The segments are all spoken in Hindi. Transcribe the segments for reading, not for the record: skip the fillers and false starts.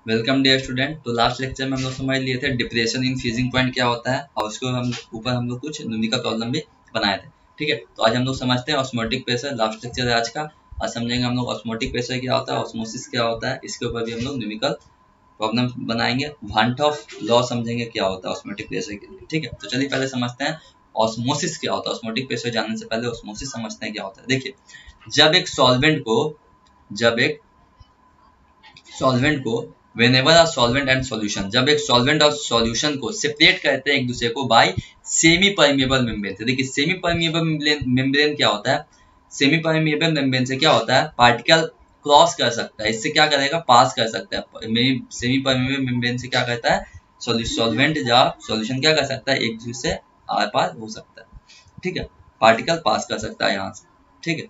Welcome dear student. तो लास्ट लेक्चर में हम लोग समझ लिए थे डिप्रेशन इन फ्रीजिंग पॉइंट क्या होता है और उसको हम लोग कुछ न्यूमेरिकल प्रॉब्लम भी बनाए थे। ठीक है, तो आज हम लोग समझते हैं ऑस्मोटिक प्रेशर। लास्ट लेक्चर है आज का। आज समझेंगे हम लोग ऑस्मोटिक प्रेशर क्या होता है, ऑस्मोसिस क्या होता है, इसके ऊपर भी हम लोग न्यूमेरिकल प्रॉब्लम बनाएंगे। वांट ऑफ लॉ समझेंगे क्या होता है ऑस्मोटिक प्रेशर के लिए। ठीक है, तो चलिए पहले समझते हैं ऑस्मोसिस क्या होता है। ऑस्मोटिक प्रेशर जानने से पहले ऑस्मोसिस समझते हैं क्या होता है। देखिए, जब एक सॉल्वेंट को whenever a solvent and solution, जब एक सॉल्वेंट और सॉल्यूशन को सेपरेट करते हैं एक दूसरे को बाय सेमी परमिएबल मेम्ब्रेन से। देखिए, सेमी परमिएबल मेम्ब्रेन क्या होता है। सेमी परमिएबल मेम्ब्रेन से क्या होता है, पार्टिकल क्रॉस कर सकता है, इससे क्या करेगा, पास कर सकता है। सेमी परमिएबल मेम्ब्रेन से क्या करता है, सॉल्वेंट या सॉल्यूशन क्या कर सकता है, एक दूसरे से आर पार हो सकता है। ठीक है, पार्टिकल पास कर सकता है यहाँ से। ठीक है,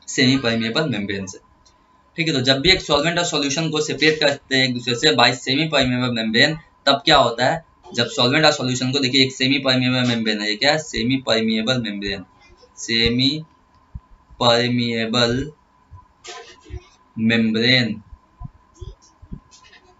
सेमी परमिएबल मेम्ब्रेन से। ठीक है, तो जब भी एक सॉल्वेंट और सॉल्यूशन को सेपरेट करते हैं एक दूसरे से बाय सेमी परमिएबल मेम्ब्रेन, तब क्या होता है, जब सॉल्वेंट और सॉल्यूशन को, देखिए एक सेमी परमिएबल मेम्ब्रेन है, ये क्या है, semi permeable membrane, semi permeable membrane.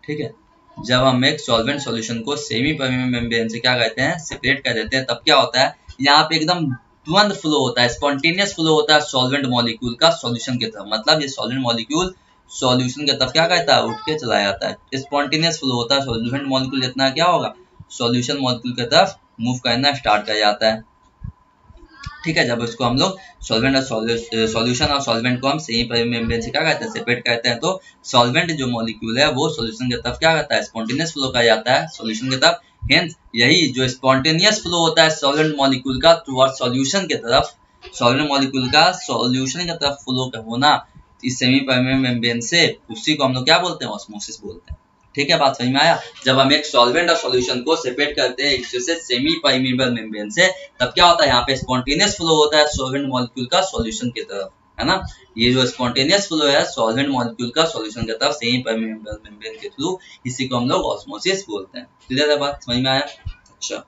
ठीक है, जब हम एक सॉल्वेंट सॉल्यूशन को सेमी परमिएबल मेम्ब्रेन से क्या करते हैं, सेपरेट कर देते हैं, तब क्या होता है, यहाँ पे एकदम तुरंत फ्लो होता है, स्पॉन्टेनियस फ्लो होता है सॉल्वेंट मॉलिक्यूल का सॉल्यूशन की तरफ। मतलब ये सॉल्वेंट मॉलिक्यूल सॉल्यूशन की तरफ क्या करता है, उठ के चला जाता है। स्पॉन्टेनियस फ्लो होता है, सॉल्वेंट मॉलिक्यूल जितना क्या होगा, सॉल्यूशन मॉलिक्यूल की तरफ मूव करना स्टार्ट कर जाता है। ठीक है, जब उसको हम लोग सॉल्वेंट और सॉल्यूशन और सॉल्वेंट को हम सेमी परमिएबल मेम्ब्रेन से क्या करते हैं, सेपरेट करते हैं, तो सॉल्वेंट जो मॉलिक्यूल है वो सॉल्यूशन की तरफ क्या करता है, स्पॉन्टेनियस फ्लो कर जाता है सॉल्यूशन की तरफ। हेंस यही जो स्पॉन्टेनियस फ्लो होता है सॉल्वेंट मॉलिक्यूल का टुवर्ड सॉल्यूशन की तरफ, सॉल्वेंट मॉलिक्यूल का सॉल्यूशन की तरफ फ्लो होना इस सेमी परमिएबल मेम्ब्रेन से, उसी को हम लोग क्या बोलते हैं, ऑस्मोसिस बोलते हैं। ठीक है, बात समझ में आया। जब हम एक सॉल्वेंट और सॉल्यूशन को सेपरेट करते हैं एक दूसरे से सेमी परमिएबल मेम्ब्रेन से, तब क्या होता है, यहाँ पे स्पॉन्टेनियस फ्लो होता है सॉल्वेंट मॉलिक्यूल का सॉल्यूशन की तरफ, है ना। ये जो स्पॉन्टेनियस फ्लो है सॉल्वेंट मॉलिक्यूल का सॉल्यूशन की तरफ सेमी परमिएबल मेम्ब्रेन के थ्रू, इसी को हम लोग ऑस्मोसिस बोलते हैं। क्लियर है, बात समझ में आया। अच्छा,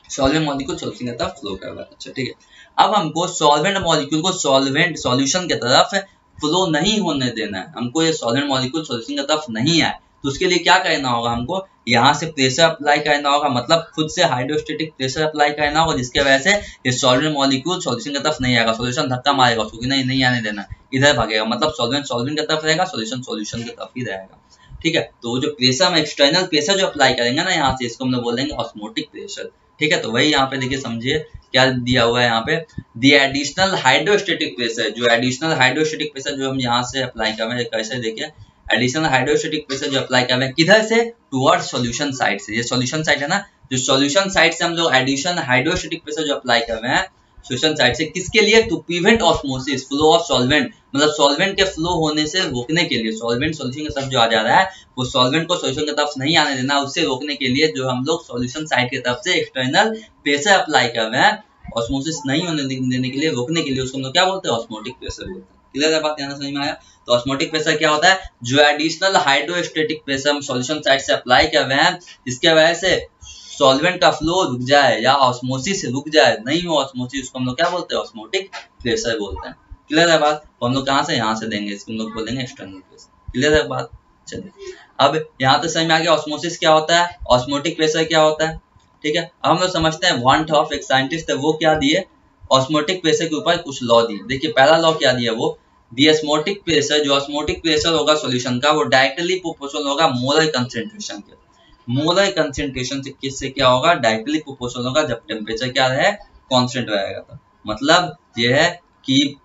सॉल्वेंट मॉलिक्यूल सॉल्यूशन की तरफ फ्लो कर रहा है। अच्छा ठीक है, अब हमको सॉल्वेंट मॉलिक्यूल को सॉल्वेंट सॉल्यूशन की तरफ फ्लो नहीं होने देना है। हमको ये सॉल्वेंट मॉलिक्यूल सॉल्यूशन की तरफ नहीं आए, तो उसके लिए क्या करना होगा, हमको यहाँ से प्रेशर अप्लाई करना होगा, मतलब खुद से हाइड्रोस्टेटिक प्रेशर अप्लाई करना होगा, जिसके वजह से ये सॉल्वेंट मॉलिक्यूल सॉल्यूशन की तरफ नहीं आएगा। सॉल्यूशन धक्का मारेगा उसको कि नहीं आने देना, इधर भागेगा, मतलब सॉल्वेंट की तरफ रहेगा, सॉल्यूशन की तरफ ही रहेगा। ठीक है, तो जो प्रेशर हम एक्सटर्नल प्रेशर जो अप्लाई करेंगे ना यहाँ से, इसको हम लोग बोलेंगे ऑस्मोटिक प्रेशर। ठीक है, तो वही यहाँ पे देखिए, समझिए क्या दिया हुआ है यहाँ पे, दी एडिशनल हाइड्रोस्टेटिक प्रेशर, जो एडिशनल हाइड्रोस्टेटिक प्रेशर जो हम यहाँ से अप्लाई कर रहे हैं, कैसे देखिए, एडिशनल हाइड्रोस्टेटिक प्रेशर जो अप्लाई कर रहे हैं, किधर से, टुवर्ड्स सॉल्यूशन साइड से। ये सॉल्यूशन साइड है ना, जो सॉल्यूशन साइड से हम लोग एडिशनल हाइड्रोस्टेटिक प्रेशर जो अप्लाई कर रहे हैं सॉल्यूशन साइड से, किसके लिए, to prevent osmosis flow of solvent, मतलब सॉल्वेंट के फ्लो होने से रोकने के लिए, सॉल्वेंट सॉल्यूशन के तरफ जो आ जा रहा है वो सॉल्वेंट को सॉल्यूशन की तरफ नहीं आने देना, उससे रोकने के लिए जो हम लोग सॉल्यूशन साइड की तरफ से एक्सटर्नल प्रेशर अप्लाई कर रहे हैं, ऑस्मोसिस नहीं होने देने के लिए, रोकने के लिए, उसको हम लोग क्या बोलते हैं, ऑस्मोटिक प्रेशर बोलते हैं। क्लियर है बात, यहाँ समझ में आया। तो ऑस्मोटिक प्रेशर क्या होता है, जो एडिशनल हाइड्रोस्टेटिक प्रेशर हम सॉल्यूशन साइड से अप्लाई कर रहे हैं, जिसके वजह से सॉल्वेंट का फ्लो रुक जाए या ऑस्मोसिस रुक जाए, नहीं हो ऑस्मोसिस, उसको हम लोग क्या बोलते हैं, ऑस्मोटिक प्रेशर बोलते हैं। क्लियर है बात, तो हम लोग कहाँ से, यहाँ से देंगे, इसको हम लोग बोलेंगे एक्सटर्नल प्रेशर। क्लियर है बात। चलिए, अब यहाँ तो समझ में आ गया ऑस्मोसिस क्या होता है, ऑस्मोटिक प्रेशर क्या होता है। ठीक है, अब हम लोग समझते हैं वांट ऑफ, एक साइंटिस्ट है, वो क्या दिए, ऑस्मोटिक प्रेशर के ऊपर कुछ लॉ दिए। देखिए पहला लॉ क्या दिया, वो दी ऑस्मोटिक प्रेशर, जो ऑस्मोटिक प्रेशर होगा सॉल्यूशन का, वो डायरेक्टली प्रोपोर्शनल होगा मोलर कंसंट्रेशन के। मोलर कंसंट्रेशन से किससे क्या होगा, डायरेक्टली प्रोपोर्शनल होगा जब टेम्परेचर क्या रहे, कांस्टेंट रहेगा। तो मतलब ये है कि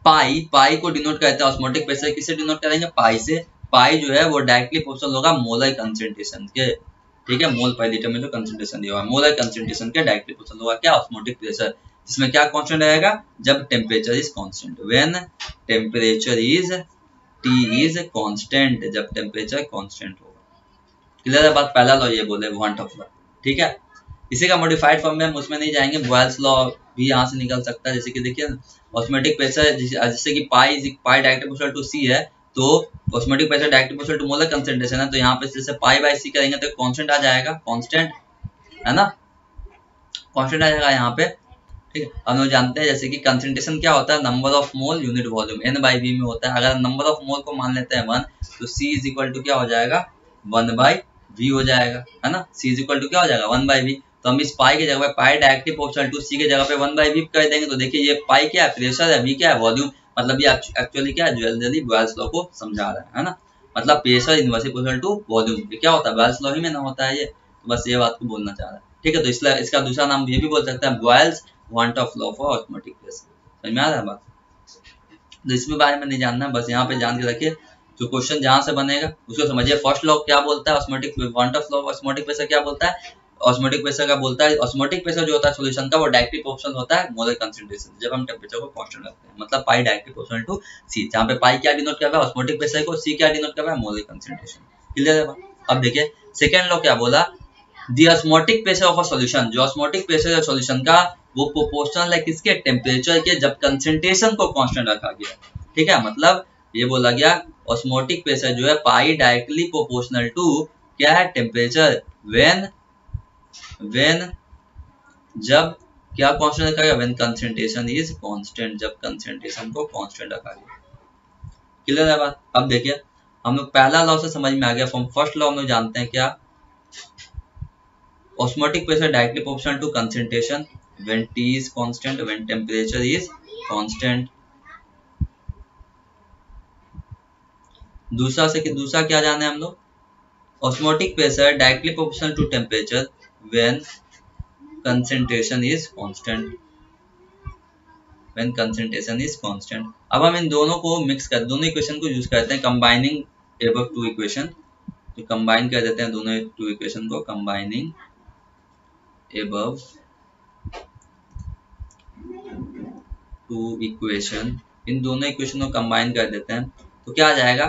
पाई को डिनोट करते हैं, ऑस्मोटिक प्रेशर किससे डिनोट करेंगे, पाई से। पाई जो है वो डायरेक्टली प्रोपोर्शनल होगा मोलर कंसंट्रेशन के। ठीक है, मोल पर लीटर में जो कंसंट्रेशन दिया हुआ है, मोलर कंसंट्रेशन के डायरेक्टली प्रोपोर्शनल होगा क्या, ऑस्मोटिक प्रेशर, जिसमें क्या कांस्टेंट रहेगा, जब temperature is constant, when temperature is T is constant, जब टेम्परेचर कांस्टेंट होगा। क्लियर है बात, पहला लॉ ये बोले वांट ऑफ लॉ। ठीक है, इसी का मॉडिफाइड फॉर्म में हम उसमें नहीं जाएंगे, बॉयल्स लॉ भी यहाँ से निकल सकता है। जैसे कि देखिए ऑस्मोटिक प्रेशर, जैसे कि pi directly proportional to C है, तो osmotic pressure directly proportional to molar concentration है, तो यहाँ पे जैसे पाई बाय सी करेंगे तो कांस्टेंट आ जाएगा, कांस्टेंट है ना, कांस्टेंट आ जाएगा यहाँ पे। ठीक है, हम लोग जानते हैं जैसे कि कंसंट्रेशन क्या होता है, number of mole unit volume, N by V में होता है। अगर नंबर ऑफ मोल को मान लेते हैं 1, तो सी इज इक्वल टू क्या हो जाएगा, 1 बाई वी हो जाएगा, है ना। सी इज इक्वल टू क्या हो जाएगा, 1 बाई वी। तो हम इस पाई की जगह पे पाई डायरेक्टली प्रोपोर्शनल टू सी की जगह पे 1 बाई वी कर देंगे। तो देखिए ये पाई क्या है, प्रेशर है, वी क्या है, वॉल्यूम। मतलब ये एक्चुअली क्या है, जनरली बॉयल्स लॉ को समझा रहा है ना। मतलब pressure inversely proportional to volume, क्या होता है, बॉयल्स लॉ ही में ना होता है ये। तो बस ये बात को बोलना चाह रहा है, ठीक है। तो इसलिए इसका दूसरा नाम ये भी बोल सकते हैं, Boyle's van't of law for osmotic pressure. समझ में आ रहा है बात। तो इसमें बारे में नहीं जानना है, बस यहाँ पे जान के रखिए, जो क्वेश्चन जहां से बनेगा उसको समझिए। फर्स्ट लॉ क्या बोलता है, osmotic want of law osmotic pressure क्या बोलता है, ऑस्मोटिक प्रेशर का बोलता है, ऑस्मोटिक प्रेशर जो होता है सॉल्यूशन का, वो डायरेक्टली प्रोपोर्शनल होता है मोलर कंसंट्रेशन, जब हम टेंपरेचर को कांस्टेंट रखते हैं। मतलब पाई डायरेक्टली प्रोपोर्शनल टू सी, जहां पे पाई क्या डिनोट कर रहा है, ऑस्मोटिक प्रेशर को, सी क्या डिनोट कर रहा है, मोलर कंसंट्रेशन। क्लियर है। अब देखिए सेकंड लॉ क्या बोला, the osmotic pressure of a solution, जो ऑस्मोटिक प्रेशर है सॉल्यूशन का, वो प्रोपोर्शनल है किसके, टेम्परेचर के, जब कंसंट्रेशन को कांस्टेंट रखा गया। ठीक है, मतलब ये बोला गया ऑस्मोटिक प्रेशर जो है पाई डायरेक्टली प्रोपोर्शनल टू क्या है, टेम्परेचर, व्हेन जब क्या कांस्टेंट रखा गया, व्हेन कंसंट्रेशन इज कांस्टेंट, जब कंसंट्रेशन को कांस्टेंट रखा गया। क्लियर है बात। अब देखिए हम लोग पहला लॉ से समझ में आ गया। फ्रॉम फर्स्ट लॉ हम लोग जानते हैं क्या, osmotic pressure directly proportional to concentration when T is constant, when temperature is constant। दूसरा क्या जाने हम लोग, osmotic pressure directly proportional to temperature when concentration is constant, when concentration is constant। अब हम इन दोनों को मिक्स कर, दोनों इक्वेशन को यूज करते हैं कंबाइनिंग above टू इक्वेशन। तो कंबाइन कर देते हैं दोनों टू इक्वेशन को, कंबाइनिंग above टू इक्वेशन, इन दोनों इक्वेशन को कंबाइन कर देते हैं। तो क्या आ जाएगा,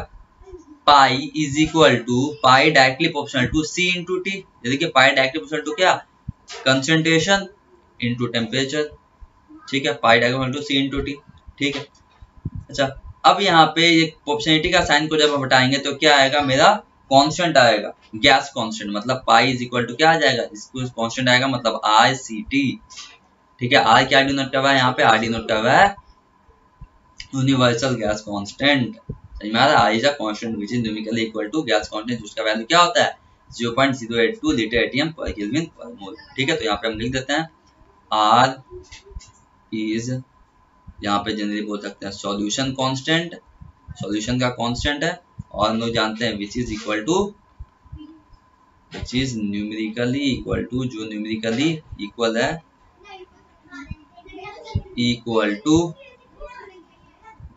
pi is equal to pi directly proportional to C into T. देखिए पाई डायरेक्टली प्रोपोर्शनल टू क्या, कंसंट्रेशन इंटू टेम्परेचर। ठीक है, pi directly proportional to C into T. ठीक है, अच्छा अब यहाँ पे ये प्रोपोर्शनलिटी का साइन को जब हम हटाएंगे तो क्या आएगा, मेरा कांस्टेंट आएगा, गैस कांस्टेंट। मतलब पाई इज इक्वल टू क्या आ जाएगा, इसको कांस्टेंट आएगा, मतलब आर सी टी। ठीक है, आर क्या डिनोट कर रहा है, यहाँ पे आर डिनोट कर रहा है यूनिवर्सल गैस कांस्टेंट। समझ में आ रहा है, R is a constant which is numerically equal to gas constant, जिसका वैल्यू क्या होता है 0.082 लीटर एटीएम पर केल्विन पर मोल। ठीक है, तो यहाँ पे हम लिख देते हैं आर इज, यहाँ पे जनरली बोल सकते हैं सॉल्यूशन कांस्टेंट, सॉल्यूशन का कांस्टेंट है, और हम लोग जानते हैं which is equal to, which is numerically equal to, जो न्यूमेरिकली इक्वल है, इक्वल टू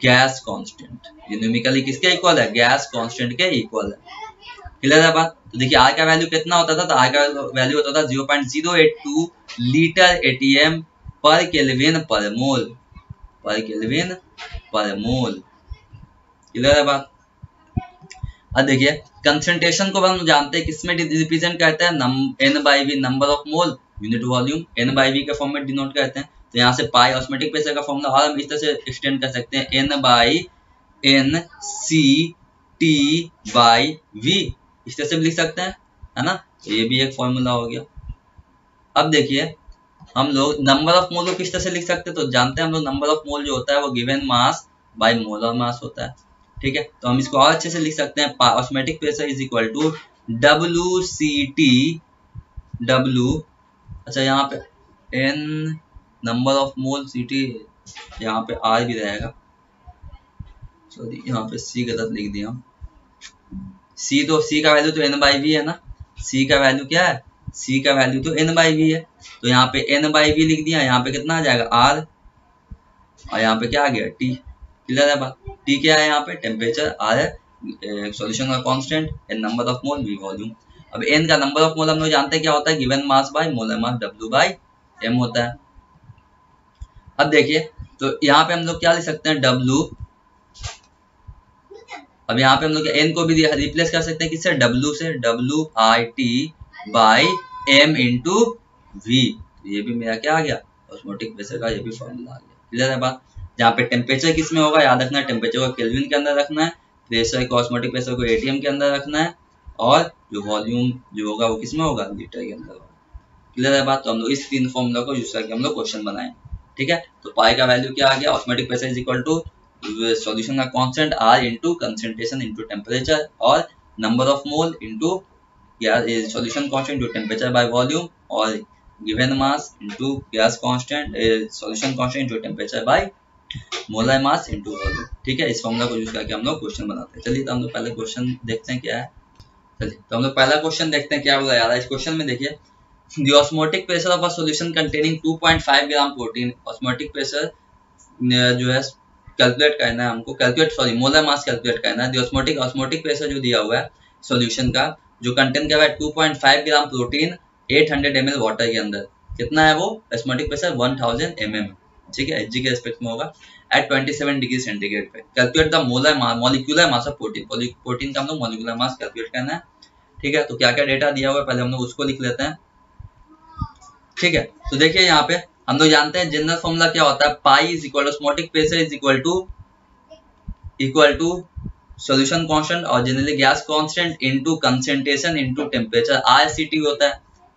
गैस कांस्टेंट। ये न्यूमेरिकली किसके इक्वल है, गैस कांस्टेंट के इक्वल है। क्लियर है बात। तो देखिए आर का वैल्यू कितना होता था, तो आर का वैल्यू होता था 0.082 लीटर एटीएम पर केल्विन पर मोल, पर केल्विन पर मोल। क्लियर है बात। अब देखिए कंसंट्रेशन को हम जानते हैं किसमें रिप्रेजेंट करते हैं, N by V, number of mole unit volume, N by V के फॉर्म में डिनोट करते हैं। तो यहाँ से पाई ऑस्मोटिक प्रेशर का फॉर्मूला, और हम इस तरह से एक्सटेंड कर सकते हैं, N by N C T by V, इस तरह से भी लिख सकते हैं, है ना। तो ये भी एक फॉर्मूला हो गया। अब देखिए हम लोग नंबर ऑफ मोल को किस तरह से लिख सकते हैं, तो जानते हैं हम लोग नंबर ऑफ मोल जो होता है वो गिवन मास बाय मोलर मास होता है। ठीक है, तो हम इसको और अच्छे से लिख सकते हैं, osmotic pressure is equal to W C T, W, अच्छा यहाँ पे N number of mole C T, यहाँ पे आर भी रहेगा, सॉरी यहाँ पे सी गलत लिख दिया, सी, तो सी का वैल्यू तो एन बाई वी है ना, सी का वैल्यू क्या है, सी का वैल्यू तो एन बाई वी है। तो यहाँ पे एन बाई वी लिख दिया, यहाँ पे कितना आ जाएगा आर, और यहाँ पे क्या आ गया टी। क्लियर है बात। टी क्या है यहाँ पे, टेम्परेचर, आर है सॉल्यूशन का constant, N number of mole, V volume. अब एन का नंबर ऑफ मोल हम लोग जानते हैं क्या होता है, given mass by molar mass, W by M होता है। अब देखिए तो यहाँ पे हम लोग क्या लिख सकते हैं, डब्ल्यू, अब यहाँ पे हम लोग एन को भी रिप्लेस कर सकते हैं किससे, डब्ल्यू से, W I T by M into V. ये भी मेरा क्या आ गया, ऑस्मोटिक प्रेशर का ये भी फॉर्मूला आ गया। क्लियर है बात। जहाँ पे टेम्परेचर किस में होगा, याद रखना है टेम्परेचर को केल्विन के अंदर रखना है, प्रेशर को, ऑस्मोटिक प्रेशर को एटीएम के अंदर रखना है, और जो वॉल्यूम जो होगा वो किस में होगा, लीटर के अंदर होगा। क्लियर है बात। तो हम लोग इस तीन फॉर्मूला को यूज करके हम लोग क्वेश्चन बनाए। ठीक है। तो पाई का वैल्यू क्या आ गया, osmotic pressure is equal to solution का constant R into concentration into temperature और number of mole into solution constant into temperature by volume और given mass into gas constant solution constant into temperature by molar mass into volume. ठीक है, इस फॉर्मूला को यूज करके हम लोग क्वेश्चन बनाते हैं। चलिए तो हम लोग पहले क्वेश्चन देखते हैं क्या है। चलिए तो हम लोग पहला क्वेश्चन देखते हैं क्या होगा यार। इस क्वेश्चन में देखिए, the osmotic pressure of a solution containing 2.5 gram protein, osmotic pressure जो है कैलकुलेट करना है हमको, मोलर मास कैलकुलेट करना है। ऑस्मोटिक प्रेशर जो दिया हुआ है सॉल्यूशन का, जो कंटेन कर रहा है 2.5 ग्राम प्रोटीन 800 ml वाटर के अंदर, कितना है वो ऑस्मोटिक प्रेशर 1000 mm, ठीक है, Hg के रिस्पेक्ट में होगा एट 27 डिग्री सेंटीग्रेड पे। Calculate the molecular mass of protein का हम लोग मॉलिक्यूलर मास कैलकुलेट करना है। ठीक है, तो क्या क्या डेटा दिया हुआ है पहले हम लोग उसको लिख लेते हैं। ठीक है, तो देखिए यहाँ पे हम लोग जानते हैं जनरल फॉर्मूला क्या होता है, pi is equal to osmotic pressure is equal to solution constant और generally gas constant into concentration into temperature, RCT होता है।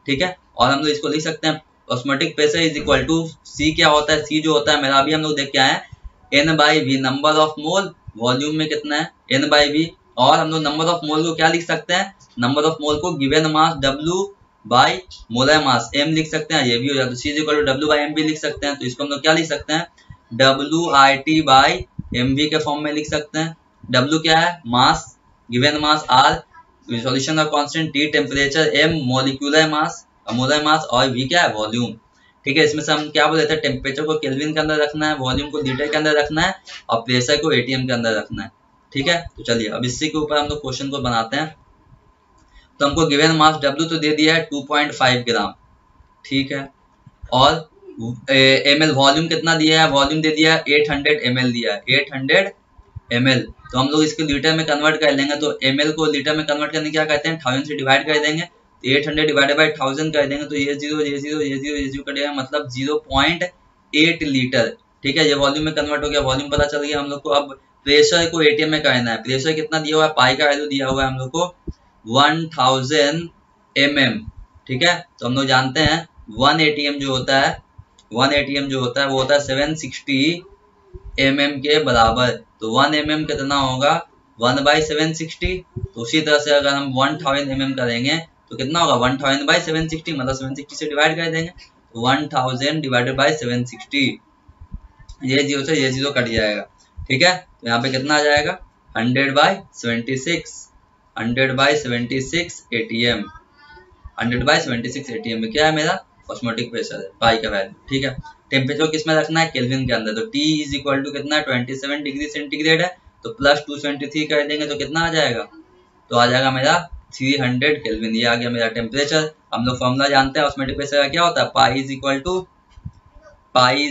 ठीक है, और हम लोग इसको लिख सकते हैं osmotic pressure is equal to C, क्या होता है सी जो होता है मेरा, अभी हम लोग देख के आए हैं N/V, number of mole, volume में कितना है N/V, और हम लोग नंबर ऑफ मोल को क्या लिख सकते हैं, नंबर ऑफ मोल को given mass W by molar mass M लिख सकते हैं, ये भी हो जाता है। C is equal to W by MV लिख सकते हैं, तो इसको हम लोग क्या लिख सकते हैं WIT बाई MV के फॉर्म में लिख सकते हैं। W क्या है मास, गिवन मास R, सॉल्यूशन का constant T, temperature M, molecular mass और V क्या है वॉल्यूम। ठीक है, इसमें से हम क्या बोल रहे थे, टेम्परेचर को केल्विन के अंदर रखना है, वॉल्यूम को लीटर के अंदर रखना है और प्रेशर को ATM के अंदर रखना है। ठीक है, तो चलिए अब इसी के ऊपर हम लोग क्वेश्चन को बनाते हैं। तो हमको गिवन मास W तो दे दिया है 2.5 ग्राम, ठीक है, और ml वॉल्यूम कितना दिया है, वॉल्यूम दे दिया है 800 ml दिया है 800 ml। तो हम लोग इसको लीटर में कन्वर्ट कर लेंगे, तो ml को लीटर में कन्वर्ट करने क्या कहते हैं 1000 से डिवाइड कर देंगे, 800 डिवाइडेड बाई 1000 कर देंगे, तो ये जीरो कटेगा, मतलब 0.8 लीटर। ठीक है, ये वॉल्यूम में कन्वर्ट हो गया, वॉल्यूम पता चल गया हम लोग को। अब प्रेशर को ATM में करना है, प्रेशर कितना दिया हुआ है, पाई का वैल्यू दिया हुआ है हम लोग को 1000 mm। ठीक है, तो हम लोग जानते हैं 1 ATM जो होता है वो होता है 760 mm के बराबर। तो 1 mm कितना होगा 1/760। तो उसी तरह से अगर हम 1000 mm करेंगे तो कितना होगा 1000/760, मतलब 760 से डिवाइड कर देंगे, तो 1000 डिवाइडेड बाई 760, ये जीरो से ये जीरो कट जाएगा। ठीक है, तो यहाँ पे कितना आ जाएगा 100/76 ATM, 100/76 ATM में क्या है मेरा ऑस्मोटिक प्रेशर है, पाई का वैल्यू। ठीक है, टेम्परेचर किस में रखना है केल्विन के अंदर, तो T इज इक्वल टू कितना 27 डिग्री सेंटीग्रेड है, तो प्लस 273 कर देंगे तो कितना आ जाएगा, तो आ जाएगा मेरा 300 केल्विन। ये आ गया मेरा टेम्परेचर। हम लोग फॉर्मूला जानते हैं ऑस्मोटिक प्रेशर का क्या होता है, पाई इज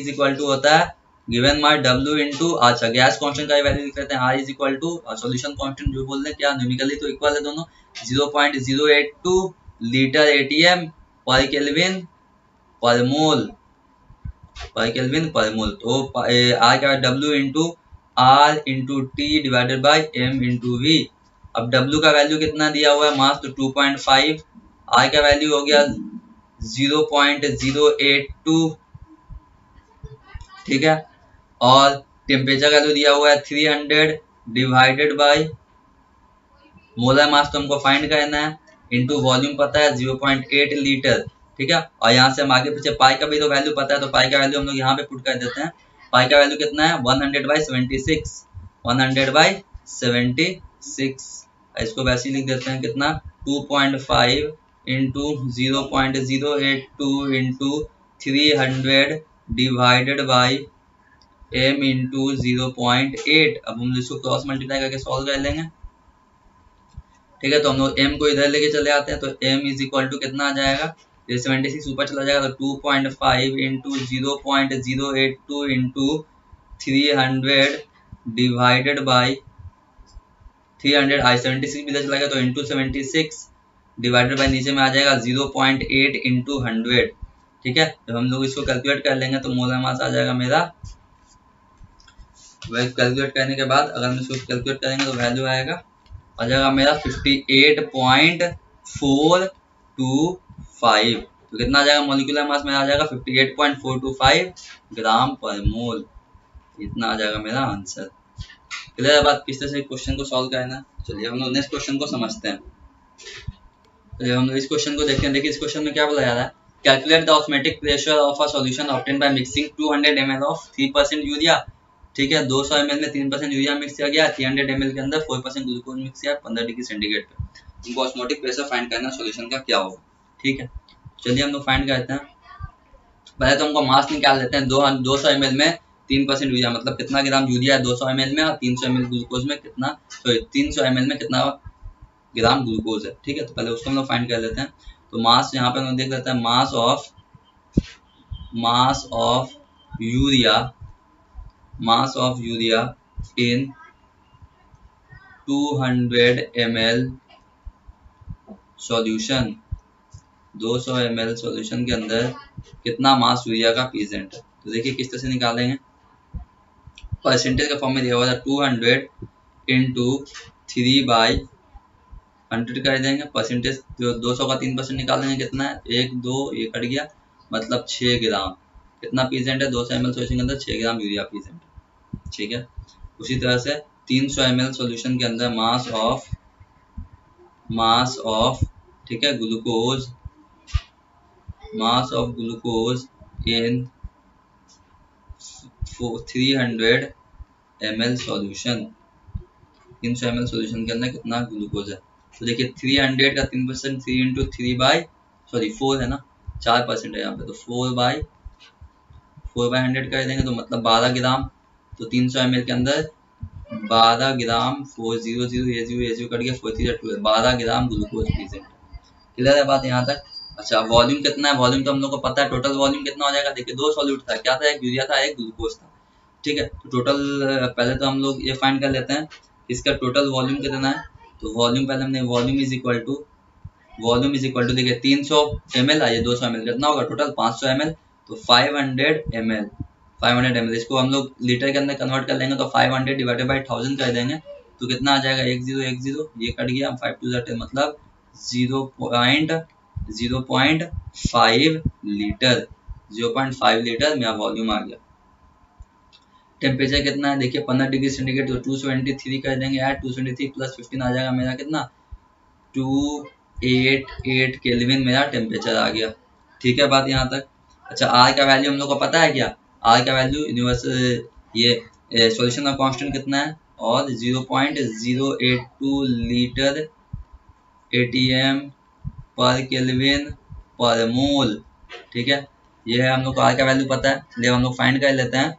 इक्वल टू होता है गिवन मास W इंटू, अच्छा गैस कांस्टेंट का वैल्यू लिख लेते हैं, R is equal to solution constant जो बोल रहे हैं क्या न्यूमेरिकली तो इक्वल है दोनों, 0.082 लीटर ATM पर केल्विन पर मोल, तो R का W into R into T divided by M into V। अब W का वैल्यू कितना दिया हुआ है मास, तो 2.5, R का वैल्यू हो गया 0.082, ठीक है, और टेम्परेचर का वैल्यू दिया हुआ है 300 डिवाइडेड बाई मोलर मास तो हमको फाइंड करना है, इंटू वॉल्यूम पता है 0.8 लीटर। ठीक है, और यहाँ से हम आगे पीछे पाई का भी तो वैल्यू पता है, तो पाई का वैल्यू हम लोग यहाँ पे पुट कर देते हैं। पाई का वैल्यू कितना है 100/76, इसको वैसे ही लिख देते हैं कितना 2.5 into 0.082 into 300 divided by M into 0.8। अब हम इसको क्रॉस मल्टीप्लाई करके सॉल्व कर लेंगे। ठीक है, तो हम लोग M को इधर लेके चले आते हैं, तो M इज इक्वल टू कितना आ जाएगा, ये 76 ऊपर चला जाएगा, तो 2.5 इंटू 0.082 इंटू 300 डिवाइडेड बाई 300, 76 भी इधर चला गया, तो इंटू 76 डिवाइडेड बाई नीचे में आ जाएगा 0.8 इंटू 100। ठीक है, जब हम लोग इसको कैलकुलेट कर लेंगे तो मोलर मास आ जाएगा मेरा, वह कैलकुलेट करने के बाद अगर हम इसको कैलकुलेट करेंगे तो वैल्यू आएगा आ जाएगा मेरा 58.425। तो कितना आ जाएगा मॉलिक्यूलर मास मेरा आ जाएगा 58.425 ग्राम पर मोल। इतना आ जाएगा मेरा आंसर। क्लियर है बात किस तरह से क्वेश्चन को सॉल्व करना। चलिए हम लोग नेक्स्ट क्वेश्चन को समझते हैं। चलिए हम लोग इस क्वेश्चन को देखते हैं। देखिए इस क्वेश्चन में क्या बोला जा रहा है, calculate the osmotic pressure of a solution obtain by mixing 200 ml of 3% urea. ठीक है, 200 ml में 3% यूरिया मिक्स किया गया, 300 ml के अंदर 4% ग्लूकोज मिक्स किया 15 डिग्री सेंटीग्रेड पे। तुमको ऑस्मोटिक प्रेशर फाइंड करना सॉल्यूशन का क्या होगा। ठीक है, चलिए हम लोग फाइंड करते हैं। पहले तो हमको मास निकाल लेते हैं। 200 ml में 3% यूरिया मतलब कितना ग्राम यूरिया है 200 ml में, और 300 ml ग्लूकोज में कितना, सॉरी 300 ml में कितना ग्राम ग्लूकोज है। ठीक है, तो पहले उसको हम लोग फाइंड कर लेते हैं। तो मास यहाँ पे हम लोग देख लेते हैं, mass of urea in 200 ml solution, 200 ml solution के अंदर कितना मास यूरिया का प्रेजेंट है। तो देखिए किस तरह से निकालेंगे, परसेंटेज का फॉर्म में दिया हुआ था 200 इंटू 3/100 कर देंगे। परसेंटेज जो 200 का 3% निकालेंगे कितना है, 1 2 ये कट गया, मतलब 6 ग्राम कितना प्रेजेंट है 200 ml सॉल्यूशन के अंदर, 6 ग्राम यूरिया प्रेजेंट है। ठीक है, उसी तरह से 300 ml सॉल्यूशन के अंदर मास ऑफ ठीक है glucose, mass of glucose in 300 ml solution, 300 ml solution के अंदर कितना ग्लूकोज है। तो देखिए 300 का 3%, 3 इंटू 4 है ना, 4% है यहाँ पे, तो 4/100 कर देंगे तो मतलब 12 ग्राम। तो 300 ml के अंदर 12 ग्राम, 400 ये 0 कट गया, 432 12 ग्राम ग्लूकोज प्रेजेंट। क्लियर है बात यहाँ तक। अच्छा वॉल्यूम कितना है, वॉल्यूम तो हम लोग को पता है, टोटल वॉल्यूम कितना हो जाएगा। देखिए 2 सॉल्यूट था, क्या था, एक यूरिया था एक ग्लूकोज था। ठीक है, तो टोटल पहले तो हम लोग ये फाइंड कर लेते हैं इसका टोटल वॉल्यूम कितना है। तो वॉल्यूम पहले हमने वॉल्यूम इज इक्वल टू देखिए 300 ml है, ये 200 ml कितना होगा टोटल 500 ml, तो 500 ml इसको हम लोग लीटर के अंदर कन्वर्ट कर लेंगे तो 500 डिवाइडेड बाई 1000 कर देंगे तो कितना आ जाएगा 10 ये कट गया, 5 2 मतलब 0.5 लीटर, 0.5 लीटर मेरा वॉल्यूम आ गया। टेम्परेचर कितना है देखिए 15 डिग्री सेंटीग्रेड, तो 273 कर देंगे ऐड, 273 प्लस 15 आ जाएगा मेरा कितना 288 केल्विन मेरा टेम्परेचर आ गया। ठीक है बात यहाँ तक। अच्छा आर का वैल्यू हम लोग को पता है क्या, आर का वैल्यू यूनिवर्सल ये सॉल्यूशन का कांस्टेंट कितना है और 0.082 लीटर एटीएम पर केल्विन पर मोल। ठीक है, ये है हम लोग को आर का वैल्यू पता है, इसलिए हम लोग फाइंड कर लेते हैं।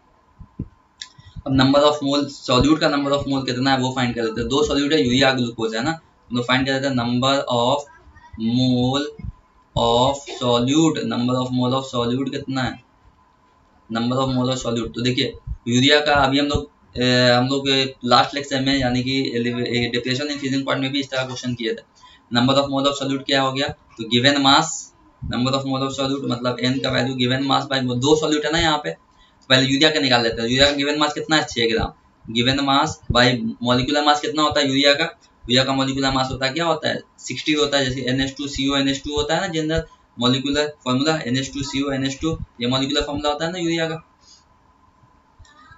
अब नंबर ऑफ मोल, सॉल्यूट का नंबर ऑफ मोल कितना है वो फाइंड कर लेते हैं। 2 सॉल्यूट है यूरिया ग्लूकोज है ना, हम लोग फाइंड कर लेते हैं number of mole of solute. Number of mole of solute कितना है, number of mole of solute. तो देखिए यूरिया का अभी हम लोग लास्ट लेक्चर में यानी कि डिप्रेशन इन फ्रीजिंग पॉइंट में भी इस तरह क्वेश्चन किए थे। Number of mole of solute क्या हो गया, तो given mass, number of mole of solute मतलब n का value given mass bye 2 solute है ना यहाँ पे, पहले यूरिया का निकाल लेते हैं। यूरिया का गिवन मास कितना है 6 ग्राम, given mass by molecular mass कितना होता है यूरिया का मॉलिक्यूलर मास होता है क्या होता है 60 होता है, जैसे NH2CO NH2 होता है ना general molecular formula NH2CO NH2, ये मॉलिक्यूलर फॉर्मूला होता है ना यूरिया का।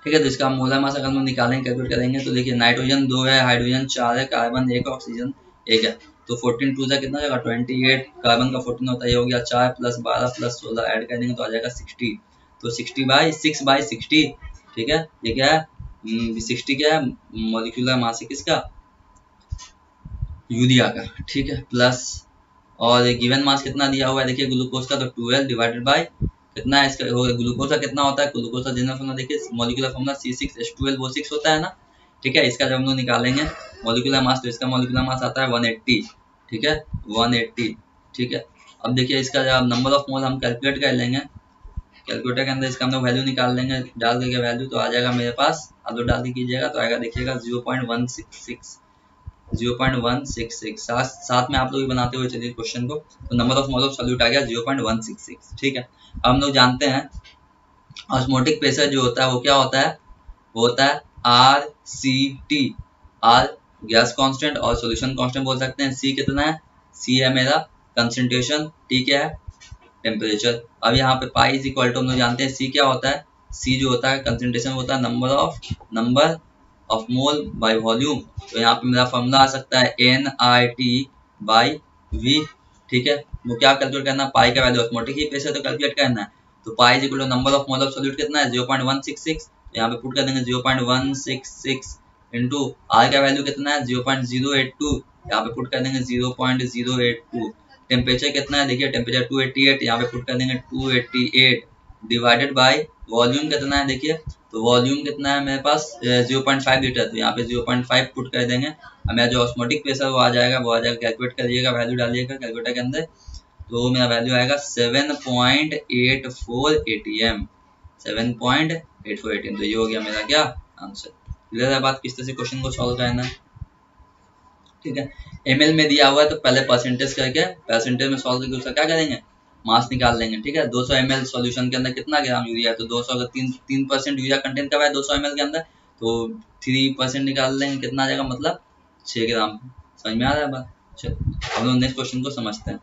ठीक है, तो इसका मोलर मास अगर हम निकालेंगे कैलकुलेट करेंगे तो देखिए नाइट्रोजन 2 है, हाइड्रोजन 4 है, कार्बन 1 है, ऑक्सीजन 1 है, तो 14 2 से कितना जाएगा 28, कार्बन का 14 होता है, ये हो गया 4 प्लस 12 प्लस 16 ऐड कर देंगे तो आ जाएगा 60, तो 60/6/60। ठीक है, ये क्या है 60 क्या है मॉलिक्यूलर मास है किसका यूरिया का। ठीक है, प्लस और गिवन मास कितना दिया हुआ है देखिए ग्लूकोज का, तो 12 डिवाइडेड बाय कितना है इसका हो गया, ग्लूकोज का कितना होता है, ग्लूकोज का जनरल फॉर्मूला देखिए मॉलिक्यूलर फॉर्मूला C6H12 वो 6 होता है ना। ठीक है, इसका जब हम लोग निकालेंगे मॉलिक्यूलर मास तो इसका मॉलिक्यूलर मास आता है 180। ठीक है 180। ठीक है, अब देखिए इसका जब नंबर ऑफ मोल हम कैलकुलेट कर लेंगे, कैलकुलेटर के अंदर इसका हम लोग वैल्यू निकाल लेंगे, डाल करके वैल्यू तो आ जाएगा मेरे पास, आप लोग डाल कीजिएगा तो आएगा देखिएगा 0.166 साथ में आप लोग बनाते हुए चलिए क्वेश्चन को, तो number of mole of solute आ गया 0.166। ठीक है, अब हम लोग जानते हैं ऑस्मोटिक प्रेशर जो होता है वो क्या होता है, वो होता है RCT, R गैस कांस्टेंट और सॉल्यूशन कांस्टेंट बोल सकते हैं। C कितना है, C है मेरा कंसंट्रेशन, T क्या है टेम्परेचर। अब यहाँ पे पाई इज इक्वल टू हम लोग जानते हैं सी क्या होता है, सी जो होता है कंसंट्रेशन होता है number of mole by volume. तो यहाँ पे मेरा फॉर्मूला आ सकता है NIT/V। ठीक है, वो क्या कैलकुलेट करना है, पाई का वैल्यू ऑस्मोटिक हीट प्रेशर तो कैलकुलेट करना है। तो pi is equal to number of mole of solute कितना है 0.166, यहाँ पे पुट कर देंगे 0.166 इंटू आर का वैल्यू कितना है 0.082, यहाँ पे पुट कर देंगे 0.082। टेम्परेचर कितना है देखिए टेम्परेचर 288, यहाँ पे पुट कर देंगे 288 डिवाइडेड बाय वॉल्यूम कितना है देखिए, तो वॉल्यूम कितना है मेरे पास 0.5 लीटर, तो यहाँ पे 0.5 पुट कर देंगे। मेरा जो ऑस्मोटिक प्रेशर वो आ जाएगा कैलकुलेट करिएगा, वैल्यू डालिएगा कैलकुलेटर के अंदर, तो मेरा वैल्यू आएगा 7.84 ATM, 7.84 ATM। तो ये हो गया मेरा क्या आंसर। क्लियर है बात किस तरह से क्वेश्चन को सॉल्व करना है। ठीक है, ml में दिया हुआ है तो पहले परसेंटेज करके परसेंटेज में सॉल्व करके उसका क्या करेंगे मास निकाल लेंगे। ठीक है, 200 ml सॉल्यूशन के अंदर कितना ग्राम यूरिया है, तो 200 अगर 3% यूरिया कंटेंट का है 200 ml के अंदर, तो 3% निकाल लेंगे कितना आ जाएगा, मतलब 6 ग्राम। समझ में आ रहा है बात। चलो हम लोग नेक्स्ट क्वेश्चन को समझते हैं।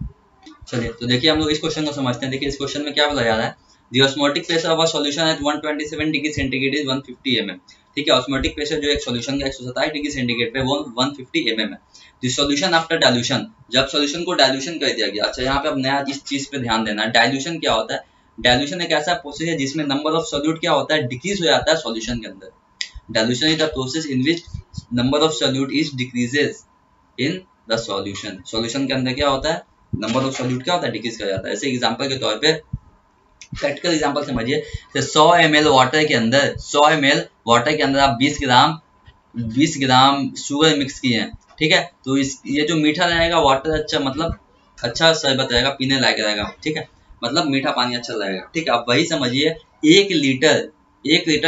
चलिए तो देखिए हम लोग इस क्वेश्चन को समझते हैं। देखिए इस क्वेश्चन में क्या बोला जा रहा है, the osmotic pressure of a solution at 127 degree centigrade is 150 mm। ठीक है, ऑस्मोटिक प्रेशर जो एक सॉल्यूशन का 127 डिग्री सेंटीग्रेड पे वो 150 mm है। द सॉल्यूशन आफ्टर डाइल्यूशन, जब सॉल्यूशन को डाइल्यूशन कर दिया गया। अच्छा यहाँ पे अब नया इस चीज पे ध्यान देना है, डाइल्यूशन क्या होता है। डाइल्यूशन एक ऐसा प्रोसेस है जिसमें नंबर ऑफ सॉल्यूट क्या होता है डिक्रीज हो जाता है सॉल्यूशन के अंदर। Dilution is the process in which number of solute is decreases in the solution. Solution के अंदर क्या होता है नंबर ऑफ सॉल्यूट क्या होता है डिक्रीज कर जाता है। ऐसे एग्जांपल के तौर पे प्रैक्टिकल एग्जांपल समझिए, 100 ml वाटर के अंदर 100 ml वाटर के अंदर आप 20 ग्राम शुगर मिक्स किए हैं। ठीक है, तो ये जो मीठा रहेगा वाटर अच्छा मतलब अच्छा शरबत रहेगा, पीने लायक रहेगा। ठीक है, मतलब मीठा पानी अच्छा लगेगा। ठीक है, अब वही समझिए 1 लीटर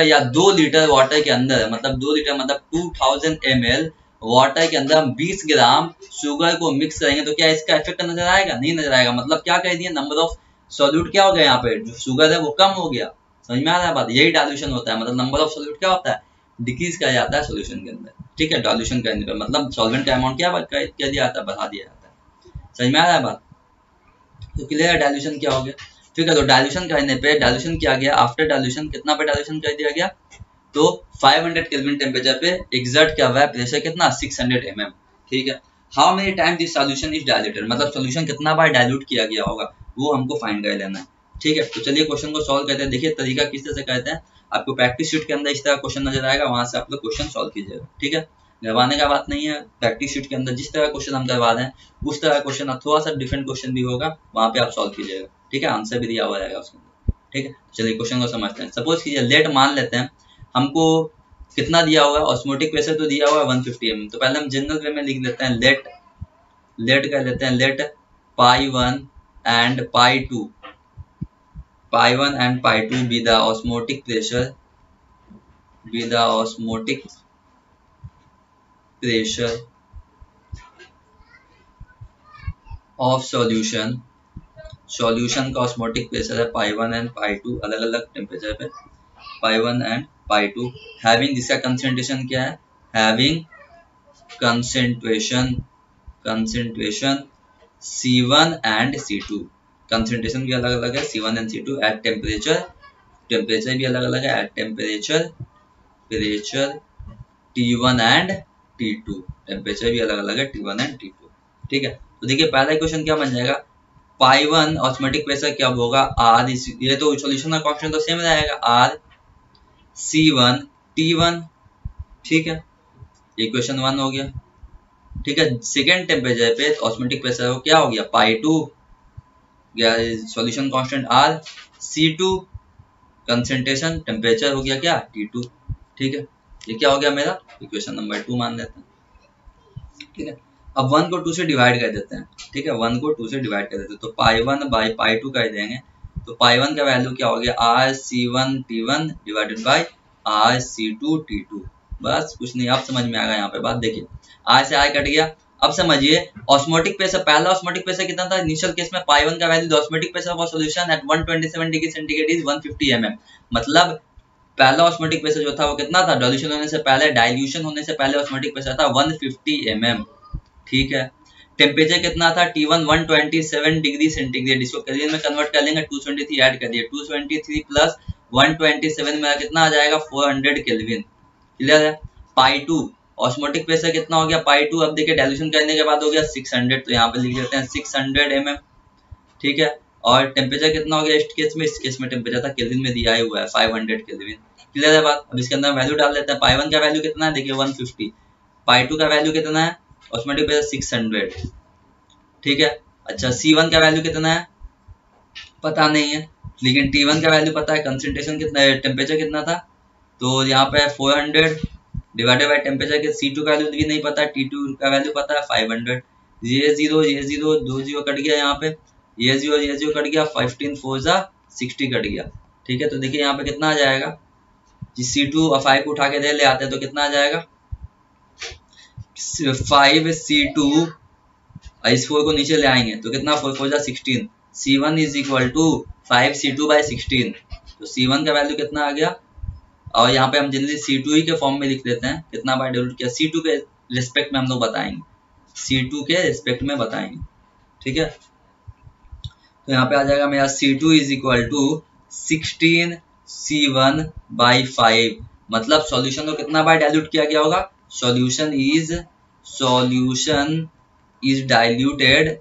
या 2 लीटर वाटर के अंदर, मतलब 2 लीटर मतलब 2000 ml वाटर के अंदर हम 20 ग्राम शुगर को मिक्स करेंगे तो क्या इसका इफेक्ट नजर आएगा, नहीं नजर आएगा। मतलब क्या कह दिया, नंबर ऑफ सॉल्यूट क्या हो गया, यहाँ पे जो शुगर है वो कम हो गया। समझ में आ रहा है बात, यही डाइल्यूशन होता है। मतलब नंबर ऑफ सॉल्यूट क्या होता है डिक्रीज किया जाता है सॉल्यूशन के अंदर। ठीक है, डाइल्यूशन करने पर मतलब सॉल्वेंट का अमाउंट क्या दिया जाता है, बढ़ा दिया जाता है। समझ में आ रहा है बात, तो क्लियर है डाइल्यूशन क्या हो गया। ठीक है, तो डाइल्यूशन करने पे डाइल्यूशन किया गया, आफ्टर डाइल्यूशन कितना पे डाइल्यूशन कर दिया गया, तो 500 केल्विन टेम्परेचर पे एग्जर्ट किया हुआ है प्रेशर कितना 600 mm। ठीक है, how many time this solution is diluted, मतलब सॉल्यूशन कितना बार डाइल्यूट किया गया होगा वो हमको फाइंड कर लेना है। ठीक है, तो चलिए क्वेश्चन को सॉल्व करते हैं। देखिए तरीका किस तरह से करते हैं, आपको प्रैक्टिस शीट के अंदर इस तरह क्वेश्चन नजर आएगा, वहां से आप लोग क्वेश्चन सॉल्व कीजिएगा। ठीक है, करवाने का बात नहीं है, प्रैक्टिस शीट के अंदर जिस तरह क्वेश्चन हम करवा रहे हैं उस तरह क्वेश्चन, थोड़ा सा डिफरेंट क्वेश्चन भी होगा वहां पे आप सॉल्व कीजिएगा। ठीक है, आंसर भी दिया हुआ रहेगा उसके अंदर। ठीक है, चलिए क्वेश्चन को समझते हैं। सपोज कीजिए लेट मान लेते हैं हमको कितना दिया हुआ है, ऑस्मोटिक प्रेशर तो दिया हुआ है 150 mm। तो पहले हम जनरल वे में लिख लेते हैं, लेट कर लेते हैं, let pi 1 and pi 2 be the osmotic pressure of solution का ऑस्मोटिक प्रेशर है पाई 1 एंड पाई 2 अलग अलग टेम्परेचर पे, पाई 1 एंड पाई 2 हैविंग, जिसका कंसेंट्रेशन क्या है, having concentration C1 and C2, concentration भी अलग अलग है C1 and C2 at temperature भी अलग अलग है at temperature T1 and T2, temperature भी अलग अलग है T1 एंड T2। ठीक है, तो देखिए पहला क्वेश्चन क्या बन जाएगा, पाई 1 ऑस्मोटिक प्रेशर क्या होगा R, ये तो सॉल्यूशन का कांस्टेंट तो सेम रहेगा R C1 T1। ठीक है, इक्वेशन 1 हो गया। ठीक है, सेकेंड टेम्परेचर पे ऑस्मोटिक प्रेशर हो क्या हो गया पाई 2, solution constant R, C2 concentration temperature हो गया क्या T2। ठीक है, ये क्या हो गया मेरा इक्वेशन नंबर 2 मान लेते हैं। ठीक है, अब 1 को 2 से डिवाइड कर देते हैं। ठीक है, 1 को 2 से डिवाइड कर देते हैं तो पाई 1 बाई पाई 2 कर देंगे, तो पाई 1 का वैल्यू क्या हो गया R C1 T1 divided by R C2 T2। बस कुछ नहीं, आप समझ में आ गया यहाँ पे बात। देखिए R से R कट गया। अब समझिए ऑस्मोटिक प्रेशर, पहला ऑस्मोटिक प्रेशर कितना था इनिशियल केस में, पाई 1 का value, the osmotic pressure of solution at 127 degree centigrade is 150 mm। मतलब पहला ऑस्मोटिक प्रेशर जो था वो कितना था, डाइल्यूशन होने से पहले ऑस्मोटिक प्रेशर था 150 mm। ठीक है, टेम्परेचर कितना था T1 127 डिग्री सेंटीग्रेड, इसको केल्विन में कन्वर्ट कर लेंगे, 223 ऐड कर दिए, 223 प्लस 127 में कितना आ जाएगा 400 केल्विन। क्लियर है। पाई 2 ऑस्मोटिक प्रेशर कितना हो गया पाई 2, अब देखिए डाइल्यूशन करने के बाद हो गया 600, तो यहाँ पे लिख देते हैं 600 mm। ठीक है। और टेम्परेचर कितना हो गया इस केस में, इस केस में टेम्परेचर था केल्विन में दिया ही हुआ है 500 केल्विन। क्लियर है बात। अब इसके अंदर वैल्यू डाल देते हैं। पाई 1 का वैल्यू कितना है देखिए 150, पाई 2 का वैल्यू कितना है ऑस्मोटिक प्रेशर 600। ठीक है। अच्छा C1 का वैल्यू कितना है पता नहीं है, लेकिन T1 का वैल्यू पता है, कंसंट्रेशन कितना है, टेम्परेचर कितना था, तो यहाँ पे 400 डिवाइडेड बाय टेम्परेचर के C2 का वैल्यू भी नहीं पता है, T2 का वैल्यू पता है 500। ये जीरो 2 जीरो कट गया, यहाँ पे ये जीरो कट गया, 15 4 जा 60 कट गया। ठीक है। तो देखिए यहाँ पे कितना आ जाएगा, C2 और 5 को उठा के ले आते हैं तो कितना आ जाएगा 5C2, इस 4 को नीचे ले आएंगे तो कितना 4 4 जा 16, C1 is equal to 5C2 by 16। तो C1 का वैल्यू कितना आ गया, और यहाँ पे हम जनरली C2 ही के फॉर्म में लिख देते हैं, कितना बार डाइल्यूट किया C2 के रिस्पेक्ट में हम लोग बताएंगे, C2 के रिस्पेक्ट में बताएंगे। ठीक है। तो यहाँ पे आ जाएगा मेरा C2 is equal to 16 C1 by 5, मतलब सॉल्यूशन को कितना बार डाइल्यूट किया गया होगा, solution is diluted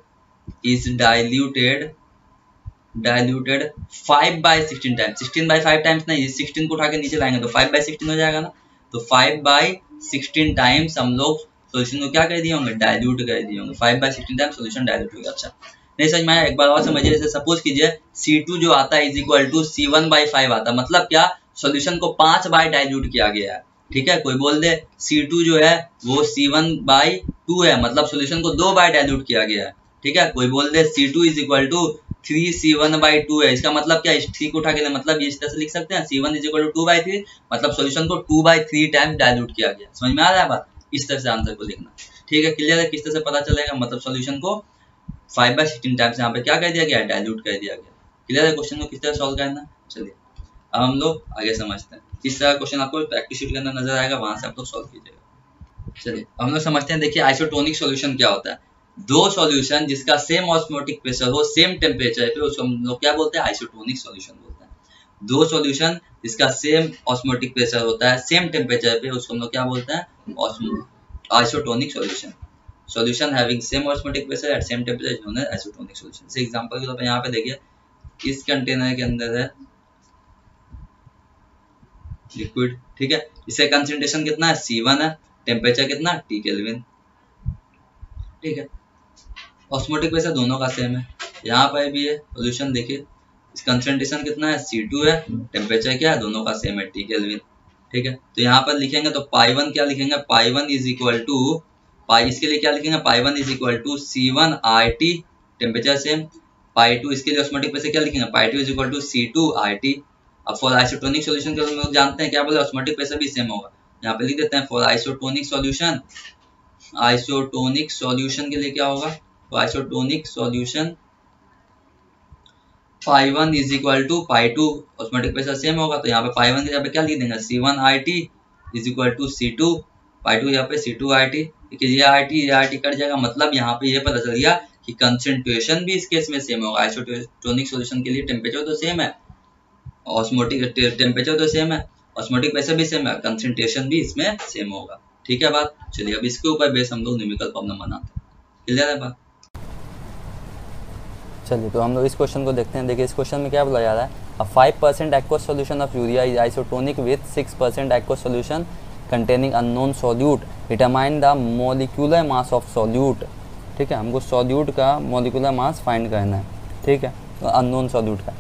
5 by 16 times, 16 by 5 times नहीं, 16 को उठा के नीचे लाएंगे तो 5 बाई 16 हो जाएगा ना, तो 5 बाई 16 टाइम्स हम लोग सॉल्यूशन को क्या कर दिए होंगे डाइल्यूट कर दिए होंगे, 5 बाई 16 टाइम्स सॉल्यूशन डाइल्यूट होगा। अच्छा नहीं समझ में आया, एक बार और समझिए। जैसे सपोज कीजिए C2 जो आता है is equal to C1 by 5 आता है, मतलब क्या सॉल्यूशन को 5 बार डाइल्यूट किया गया है। ठीक है। कोई बोल दे C2 जो है वो C1 बाई 2 है, मतलब सॉल्यूशन को 2 बार डाइल्यूट किया गया है। ठीक है। कोई बोल दे C2 is equal to 3C1 by 2 है, इसका मतलब क्या, इस 3 को उठा के मतलब इस तरह से लिख सकते हैं C1 is equal to 2 by 3, मतलब सॉल्यूशन को 2 बाई 3 टाइम्स डाइल्यूट किया गया। समझ में आ रहा है बात, इस तरह से आंसर को लिखना। ठीक है। क्लियर है। किस तरह से पता चलेगा, मतलब सॉल्यूशन को 5 बाई 16 टाइम्स यहाँ पे क्या कर दिया गया डाइल्यूट कर दिया गया। क्लियर है। क्वेश्चन को किस तरह सॉल्व करना, चलिए अब हम लोग आगे समझते हैं। इस तरह क्वेश्चन आपको प्रैक्टिस शीट के अंदर नजर आएगा, वहां से आप लोग सॉल्व कीजिएगा। चलिए हम लोग समझते हैं। देखिए आइसोटोनिक सॉल्यूशन क्या होता है, दो सॉल्यूशन जिसका सेम ऑस्मोटिक प्रेशर हो सेम टेम्परेचर पे उसको हम लोग क्या बोलते हैं आइसोटोनिक सॉल्यूशन बोलते हैं। दो सॉल्यूशन जिसका सेम ऑस्मोटिक प्रेशर होता है सेम टेम्परेचर पे उसको हम लोग क्या बोलते हैं isotonic solution. Solution having same osmotic pressure at same temperature known as isotonic solution. जैसे एग्जांपल के तौर पे यहाँ पे देखिए इस कंटेनर के अंदर है लिक्विड। ठीक है। इसका कंसंट्रेशन कितना है C1 है, टेम्परेचर कितना T केल्विन। ठीक है। ऑस्मोटिक प्रेशर दोनों का सेम है, यहाँ पर भी है सॉल्यूशन देखिए इस कंसंट्रेशन कितना है C2 है, टेम्परेचर क्या है दोनों का सेम है T केल्विन। ठीक है। तो यहाँ पर लिखेंगे तो पाई 1 क्या लिखेंगे, pi 1 is equal to pi, इसके लिए क्या लिखेंगे pi 1 is equal to C1 RT, temperature same. Pi 2 इसके लिए ऑस्मोटिक प्रेशर क्या लिखेंगे, pi 2 is equal to C2 RT। अब फॉर आइसोटोनिक सॉल्यूशन के हम लोग जानते हैं क्या बोले ऑस्मोटिक प्रेशर भी सेम होगा, यहाँ पे लिख देते हैं for isotonic solution. Isotonic solution के लिए क्या होगा, तो isotonic solution pi 1 is equal to pi 2, osmotic pressure same होगा तो यहाँ पे पाई 1 के यहाँ पे क्या लिख देंगे C1 RT is equal to C2, pi 2 यहाँ पे C2 RT। देखिए ये RT कट जाएगा, मतलब यहाँ पे ये पता चल गया कि कंसंट्रेशन भी इस केस में सेम होगा। आइसोटोनिक सॉल्यूशन के लिए टेम्परेचर तो सेम है, ऑस्मोटिक टेम्परेचर तो सेम है, ऑस्मोटिक प्रेशर भी सेम है, कंसंट्रेशन भी इसमें सेम होगा। ठीक है बात। चलिए अब इसके ऊपर बेस हम लोग न्यूमेरिकल प्रॉब्लम बनाते हैं। क्लियर है बात। चलिए तो हम लोग इस क्वेश्चन को देखते हैं। देखिए इस क्वेश्चन में क्या बोला जा रहा है, अ 5% aqueous solution of urea is isotonic with 6% aqueous solution containing unknown solute, determine the molecular mass of solute। ठीक है, हमको solute का molecular mass फाइंड करना है। ठीक है, तो unknown solute का।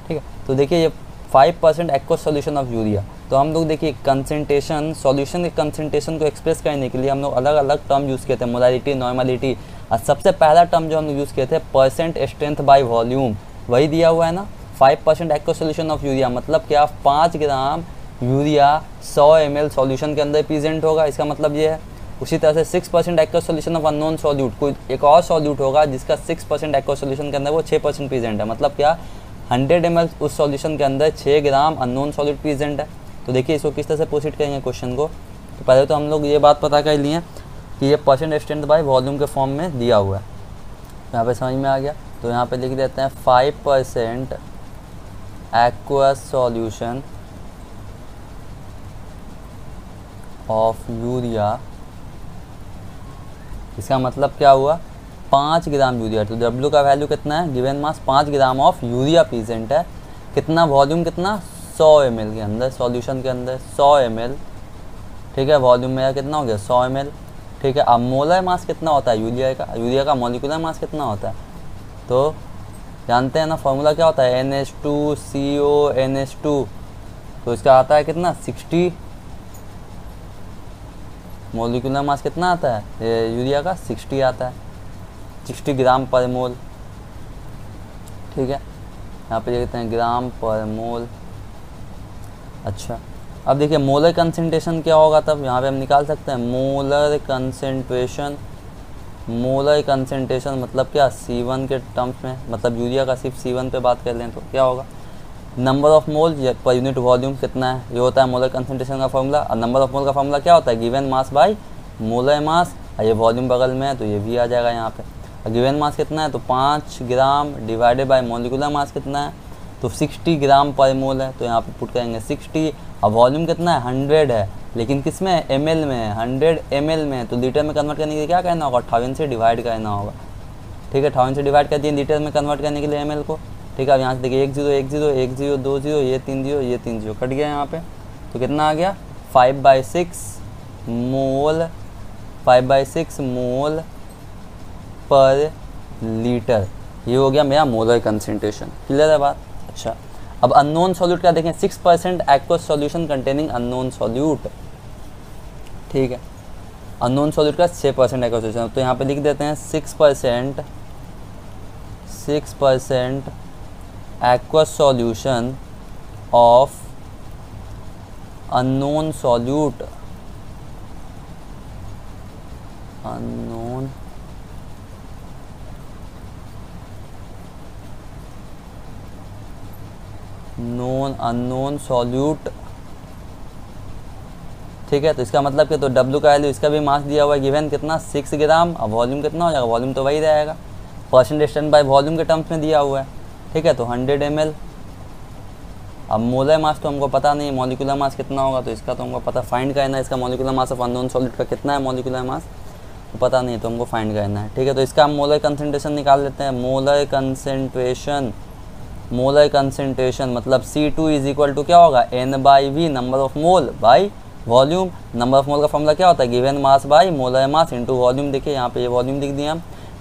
ठीक है, तो देखिए ये 5% aqueous solution of urea, तो हम लोग देखिए कंसंट्रेशन सॉल्यूशन के कंसंट्रेशन को एक्सप्रेस करने के लिए हम लोग अलग अलग टर्म यूज़ किए थे, मोलारिटी, नॉर्मलिटी, और सबसे पहला टर्म जो हम लोग यूज़ किए थे परसेंट स्ट्रेंथ बाय वॉल्यूम, वही दिया हुआ है ना। 5% एक्वस सोल्यूशन ऑफ यूरिया मतलब क्या, 5 ग्राम यूरिया 100 ml सॉल्यूशन के अंदर प्रेजेंट होगा, इसका मतलब ये है। उसी तरह से 6% aqueous solution of unknown solute, कोई एक और सॉल्यूट होगा जिसका 6% एक्वस सोल्यूशन के अंदर वो 6% प्रेजेंट है, मतलब क्या 100 ml उस सॉल्यूशन के अंदर 6 ग्राम अननोन सॉल्यूट प्रेजेंट है। तो देखिए इसको किस तरह से प्रोसीड करेंगे क्वेश्चन को। तो पहले तो हम लोग ये बात पता कर लिए कि ये परसेंट स्ट्रेंथ बाय वॉल्यूम के फॉर्म में दिया हुआ है। यहाँ पे समझ में आ गया, तो यहाँ पे लिख देते हैं 5% एक्वस सॉल्यूशन ऑफ यूरिया। इसका मतलब क्या हुआ, 5 ग्राम यूरिया। तो W का वैल्यू कितना है, given mass 5 gram of urea present है। कितना वॉल्यूम, कितना 100 ml के अंदर, सॉल्यूशन के अंदर 100 ml, ठीक है। वॉल्यूम मेरा कितना हो गया 100 ml, ठीक है। अब मोलर मास कितना होता है यूरिया का मॉलिक्यूलर मास कितना होता है, तो जानते हैं ना, फॉर्मूला क्या होता है NH2CO NH2, तो इसका आता है कितना 60। मॉलिक्यूलर मास कितना आता है यूरिया का 60 आता है, 60 ग्राम पर मोल, ठीक है। यहाँ पे लिखते हैं ग्राम पर मोल। अच्छा, अब देखिए मोलर कंसंट्रेशन क्या होगा, तब यहाँ पे हम निकाल सकते हैं मोलर कंसंट्रेशन। मोलर कंसंट्रेशन मतलब क्या, C1 के टर्म्स में, मतलब यूरिया का सिर्फ C1 पे बात कर लें तो क्या होगा, number of mole per unit volume कितना है, ये होता है मोलर कंसंट्रेशन का फॉर्मूला। और नंबर ऑफ मोल का फॉर्मूला क्या होता है, गिवन मास बाय मोलर मास। ये वॉल्यूम बगल में है तो ये भी आ जाएगा यहाँ पे। और गिवन मास कितना है, तो 5 gram divided by molecular mass कितना है, तो 60 ग्राम पर मोल है, तो यहाँ पे पुट करेंगे 60। अब वॉल्यूम कितना है 100 है, लेकिन किस में है, ml में है, 100 ml में, तो लीटर में कन्वर्ट करने के लिए क्या करना होगा, 58 से डिवाइड करना होगा, ठीक है। 58 से डिवाइड कर दिए लीटर में कन्वर्ट करने के लिए ml को, ठीक है। अब यहाँ से देखिए 1 0 1 0 1 0 2 0, ये 3 0 ये 3 0 कट गया यहाँ पे, तो कितना आ गया 5/6 मोल, 5/6 मोल पर लीटर। ये हो गया मेरा मोलर कंसंट्रेशन, क्लियर है बात। अच्छा, अब अननोन सॉल्यूट का देखें, 6% aqueous solution containing unknown solute, ठीक है। अननोन सॉल्यूट का 6% एक्वस सॉल्यूशन, तो यहाँ पे लिख देते हैं 6% aqueous solution of unknown solute, unknown solute, ठीक है। तो इसका मतलब कि तो W का वैल्यू, इसका भी मास दिया हुआ है गिवन कितना 6 ग्राम। अब वॉल्यूम कितना हो जाएगा, वॉल्यूम तो वही रहेगा, परसेंट स्ट्रेंथ बाय वॉल्यूम के टर्म्स में दिया हुआ है, ठीक है। तो 100 ml। अब मोलर मास तो हमको पता नहीं, मॉलिक्यूलर मास कितना होगा, तो इसका तो हमको पता, फाइंड करना है इसका molecular mass of unknown solid का कितना है मॉलिक्यूलर मास, तो पता नहीं, तो हमको फाइंड करना है, ठीक है। तो इसका हम मोलर कंसंट्रेशन निकाल लेते हैं। मोलर कंसंट्रेशन मतलब C2 इज इक्वल टू क्या होगा, N/V number of mole by volume. Number of मोल का फॉर्मूला क्या होता है, given mass by molar mass into volume. देखिए यहाँ पे ये वॉल्यूम लिख दिया,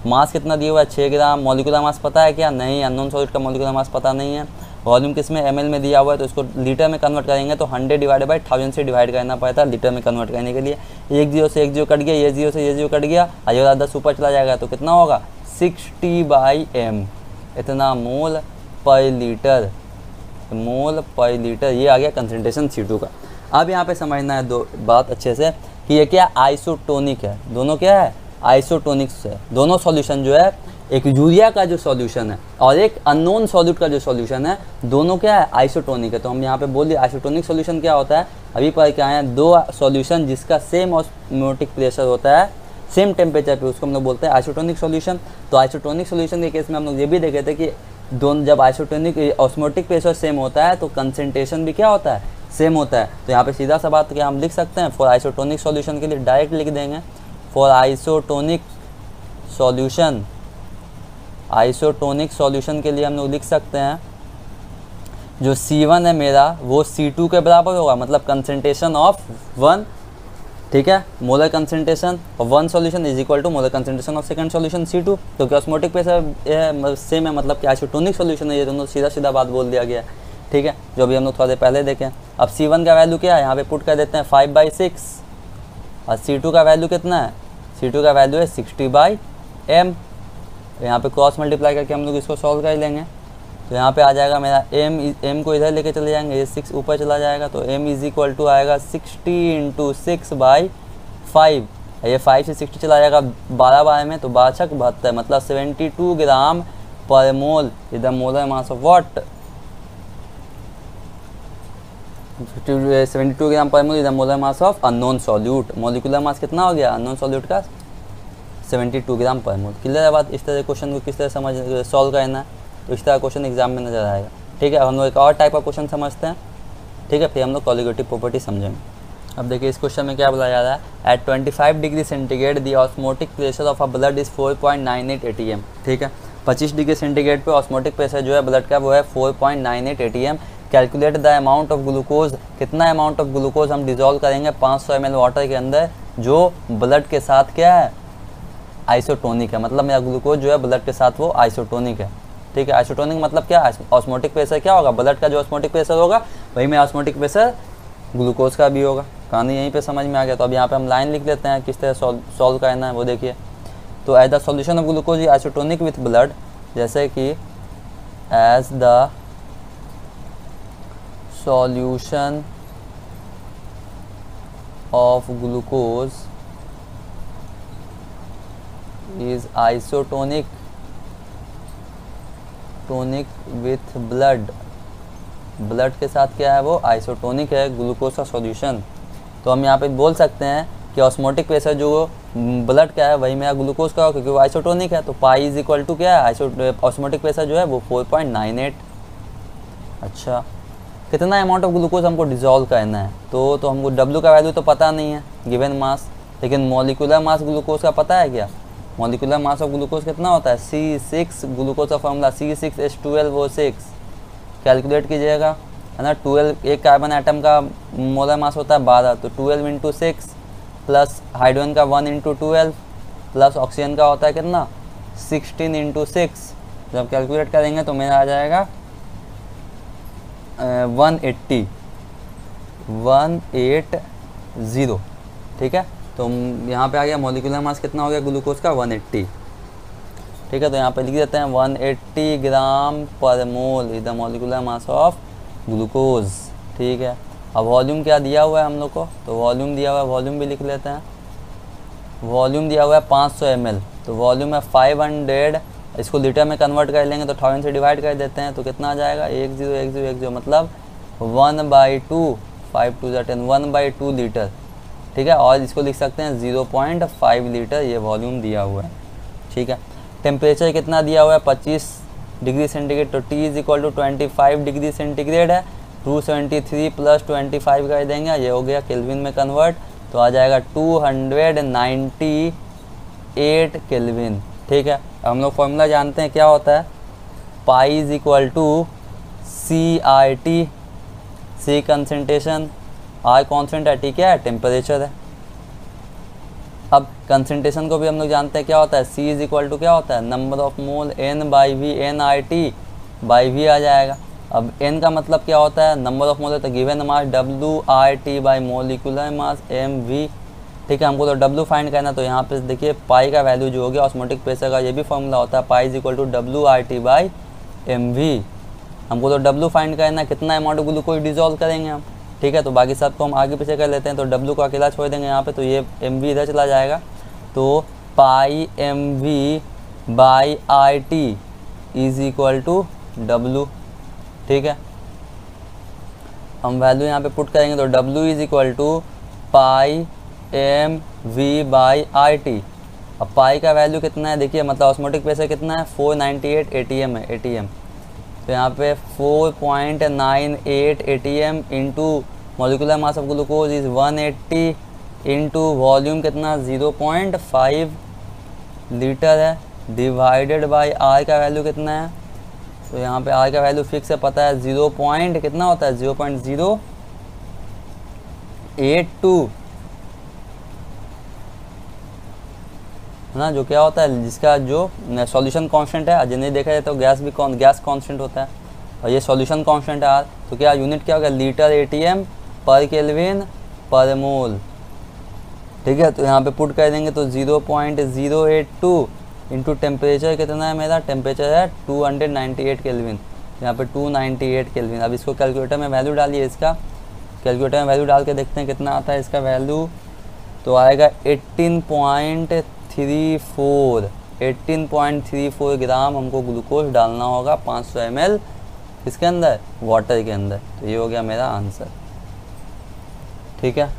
मास कितना दिया हुआ है 6 ग्राम। मॉलिक्यूलर मास पता है क्या, नहीं, अननोन सॉलिड का मॉलिक्यूलर मास पता नहीं है। वॉल्यूम किस में, ml में दिया हुआ है, तो इसको लीटर में कन्वर्ट करेंगे तो 100 डिवाइडेड बाई 1000 से डिवाइड करना पड़ता है लीटर में कन्वर्ट करने के लिए। 1 0 से 1 0 कट गया, ये 0 से ये 0 कट गया, और 10 ऊपर चला जाएगा तो कितना होगा 60/m, इतना मोल पर लीटर, मोल पर लीटर। ये आ गया कंसंट्रेशन C2 का। अब यहाँ पे समझना है दो बात अच्छे से कि ये क्या आइसोटोनिक है, दोनों क्या है आइसोटोनिक्स है। दोनों सॉल्यूशन जो है, एक यूरिया का जो सॉल्यूशन है और एक अननोन सॉल्यूट का जो सॉल्यूशन है, दोनों क्या है आइसोटोनिक है। तो हम यहाँ पे बोलिए आइसोटोनिक सॉल्यूशन क्या होता है, अभी पर क्या है, दो सॉल्यूशन जिसका सेम ऑस्मोटिक प्रेशर होता है, सेम टेम्परेचर पे, उसको हम लोग बोलते हैं आइसोटोनिक सॉल्यूशन। तो आइसोटोनिक सॉल्यूशन के केस में हम लोग ये भी देखे थे कि दोनों जब आइसोटोनिक ऑस्मोटिक प्रेशर सेम होता है तो कंसंट्रेशन भी क्या होता है, सेम होता है। तो यहाँ पे सीधा सा बात क्या हम लिख सकते हैं, फॉर आइसोटोनिक सॉल्यूशन के लिए डायरेक्ट लिख देंगे, for isotonic solution, isotonic solution के लिए हम लोग लिख सकते हैं जो C1 है मेरा वो C2 के बराबर होगा, मतलब कंसंट्रेशन ऑफ 1, ठीक है, molar concentration of 1 solution is equal to molar concentration of second solution C2। क्योंकि ऑस्मोटिक प्रेशर सेम है, मतलब कि आइसोटोनिक सॉल्यूशन है, ये दोनों सीधा सीधा बात बोल दिया गया, ठीक है, जो भी हम लोग थोड़ा देर पहले देखें। अब C1 का वैल्यू क्या है, यहाँ पे पुट कर देते हैं 5/6, और C2 का वैल्यू कितना है, C2 का वैल्यू है 60/m। यहाँ पे क्रॉस मल्टीप्लाई करके हम लोग इसको सॉल्व कर लेंगे, तो यहाँ पे आ जाएगा मेरा m को इधर लेके चले जाएंगे, ये 6 ऊपर चला जाएगा, तो m इज इक्वल टू आएगा 60 × 6/5। ये 5 से 60 चला जाएगा 12 में, तो 12 × 72, मतलब 72 ग्राम पर मोल। इधर मोलर मास ऑफ व्हाट, 72 ग्राम पर mole is the molar mass of unknown solute. Molecular mass कितना हो गया अननोन सॉल्यूट का 72 ग्राम पर मोल। क्लियर है बात। इस तरह क्वेश्चन को किस तरह समझ सॉल्व करना है, तो इस तरह क्वेश्चन एग्जाम में नजर आएगा। ठीक है, अब हम लोग एक और टाइप का क्वेश्चन समझते हैं। ठीक है, फिर हम लोग कॉलिगेटिव प्रॉपर्टी समझेंगे। अब देखिए इस क्वेश्चन में क्या बोला जा रहा है, at 25 degree centigrade the osmotic pressure of a blood is 4.98 ATM। ठीक है, 25 डिग्री सेंटीग्रेड पे ऑस्मोटिक प्रेशर जो है ब्लड का वो है 4.98 ATM। Calculate the amount of glucose, कितना अमाउंट ऑफ ग्लूकोज हम डिजोल्व करेंगे 500 ml वाटर के अंदर जो ब्लड के साथ क्या है आइसोटोनिक है। मतलब मेरा ग्लूकोज जो है ब्लड के साथ वो आइसोटोनिक है। ठीक है, आइसोटोनिक मतलब क्या, ऑस्मोटिक प्रेशर क्या होगा, ब्लड का जो ऑस्मोटिक प्रेशर होगा वही में ऑस्मोटिक प्रेशर ग्लूकोज का भी होगा। कहानी यहीं पे समझ में आ गया। तो अब यहाँ पे हम लाइन लिख लेते हैं किस तरह सॉल्व करना है वो देखिए। तो as the solution of glucose isotonic with blood, जैसे कि as the solution of glucose is isotonic with blood, blood के साथ क्या है वो आइसोटोनिक है ग्लूकोज का सॉल्यूशन। तो हम यहाँ पे बोल सकते हैं कि ऑस्मोटिक प्रेशर जो ब्लड का है वही मेरा ग्लूकोज का हो, क्योंकि वो आइसोटोनिक है। तो पाई इज इक्वल टू क्या है ऑस्मोटिक प्रेशर जो है वो 4.98। अच्छा, कितना अमाउंट ऑफ ग्लूकोज हमको डिजोल्व करना है, तो हमको W का वैल्यू तो पता नहीं है गिवन मास, लेकिन मॉलिक्यूलर मास ग्लूकोज का पता है क्या। मॉलिक्यूलर मास ऑफ ग्लूकोज कितना होता है C6, ग्लूकोज का फॉर्मूला C6H12O6। कैलकुलेट कीजिएगा, है ना। 12 एक कार्बन एटम का मोलर मास होता है 12, तो 12 × 6 प्लस हाइड्रोजन का 1 × 12 प्लस ऑक्सीजन का होता है कितना 16 × 6। जब कैलकुलेट करेंगे तो मेरा आ जाएगा 180। ठीक है, तो यहाँ पे आ गया मॉलिक्यूलर मास कितना हो गया ग्लूकोज का 180। ठीक है, तो यहाँ पे लिख देते हैं 180 ग्राम पर mole is the molecular mass of glucose. ठीक है, अब वॉल्यूम क्या दिया हुआ है हम लोग को, तो वॉल्यूम दिया हुआ है, वॉल्यूम भी लिख लेते हैं। वॉल्यूम दिया हुआ है 500 ml, तो वॉल्यूम है 500। इसको लीटर में कन्वर्ट कर लेंगे तो 1000 से डिवाइड कर देते हैं, तो कितना आ जाएगा 10 मतलब 1/2, 5 2 10, 1/2 लीटर। ठीक है, और इसको लिख सकते हैं 0.5 लीटर, ये वॉल्यूम दिया हुआ है। ठीक है, टेम्परेचर कितना दिया हुआ है 25 डिग्री सेंटीग्रेड, तो T is equal to 25 degree centigrade है। 273 प्लस 25 कर देंगे, ये हो गया केल्विन में कन्वर्ट, तो आ जाएगा 298 केल्विन। ठीक है, हम लोग फॉर्मूला जानते हैं क्या होता है, pi is equal to CRT, C concentration, R constant है, T क्या है टेम्परेचर है। अब कंसनट्रेशन को भी हम लोग जानते हैं क्या होता है, C इज इक्वल टू क्या होता है number of mole N/V, NRT/V आ जाएगा। अब N का मतलब क्या होता है नंबर ऑफ मोल है, तो given mass WRT by molecular mass MV। ठीक है, हमको तो W फाइंड करना, तो यहाँ पे देखिए पाई का वैल्यू जो हो गया ऑस्मोटिक प्रेशर का ये भी फॉर्मूला होता है, pi is equal to WRT/MV। हमको तो W फाइंड करना है, कितना अमाउंट ग्लूकोज डिजोल्व करेंगे हम। ठीक है, तो बाकी सब को हम आगे पीछे कर लेते हैं, तो W को अकेला छोड़ देंगे यहाँ पे, तो ये MV इधर चला जाएगा, तो pi MV/RT is equal to W। ठीक है, हम वैल्यू यहाँ पे पुट करेंगे, तो W is equal to pi MV/RT। अब पाई का वैल्यू कितना है देखिए, मतलब ऑस्मोटिक प्रेशर कितना है 498 ATM है, ATM। तो यहाँ पे 4.98 ATM into molecular mass of glucose is 180 into volume कितना 0.5 लीटर है, डिवाइडेड बाय R का वैल्यू कितना है, तो यहाँ पे R का वैल्यू फिक्स है पता है 0. कितना होता है 0.082 है ना, जो क्या होता है जिसका जो सॉल्यूशन कांस्टेंट है। जिन्हें देखा जाए तो गैस कांस्टेंट होता है, और ये सॉल्यूशन कांस्टेंट है R, तो क्या यूनिट क्या होगा लीटर ATM पर केल्विन पर मोल। ठीक है, तो यहाँ पे पुट कर देंगे तो 0.082 इंटू टेम्परेचर कितना है मेरा, टेम्परेचर है 298 केल्विन, यहाँ पे 298 केल्विन। अब इसको कैलकुलेटर में वैल्यू डालिए, इसका कैलकुलेटर में वैल्यू डाल के देखते हैं कितना आता है इसका वैल्यू, तो आएगा 18.34 ग्राम हमको ग्लूकोज डालना होगा 500 ml इसके अंदर वाटर के अंदर। तो ये हो गया मेरा आंसर। ठीक है।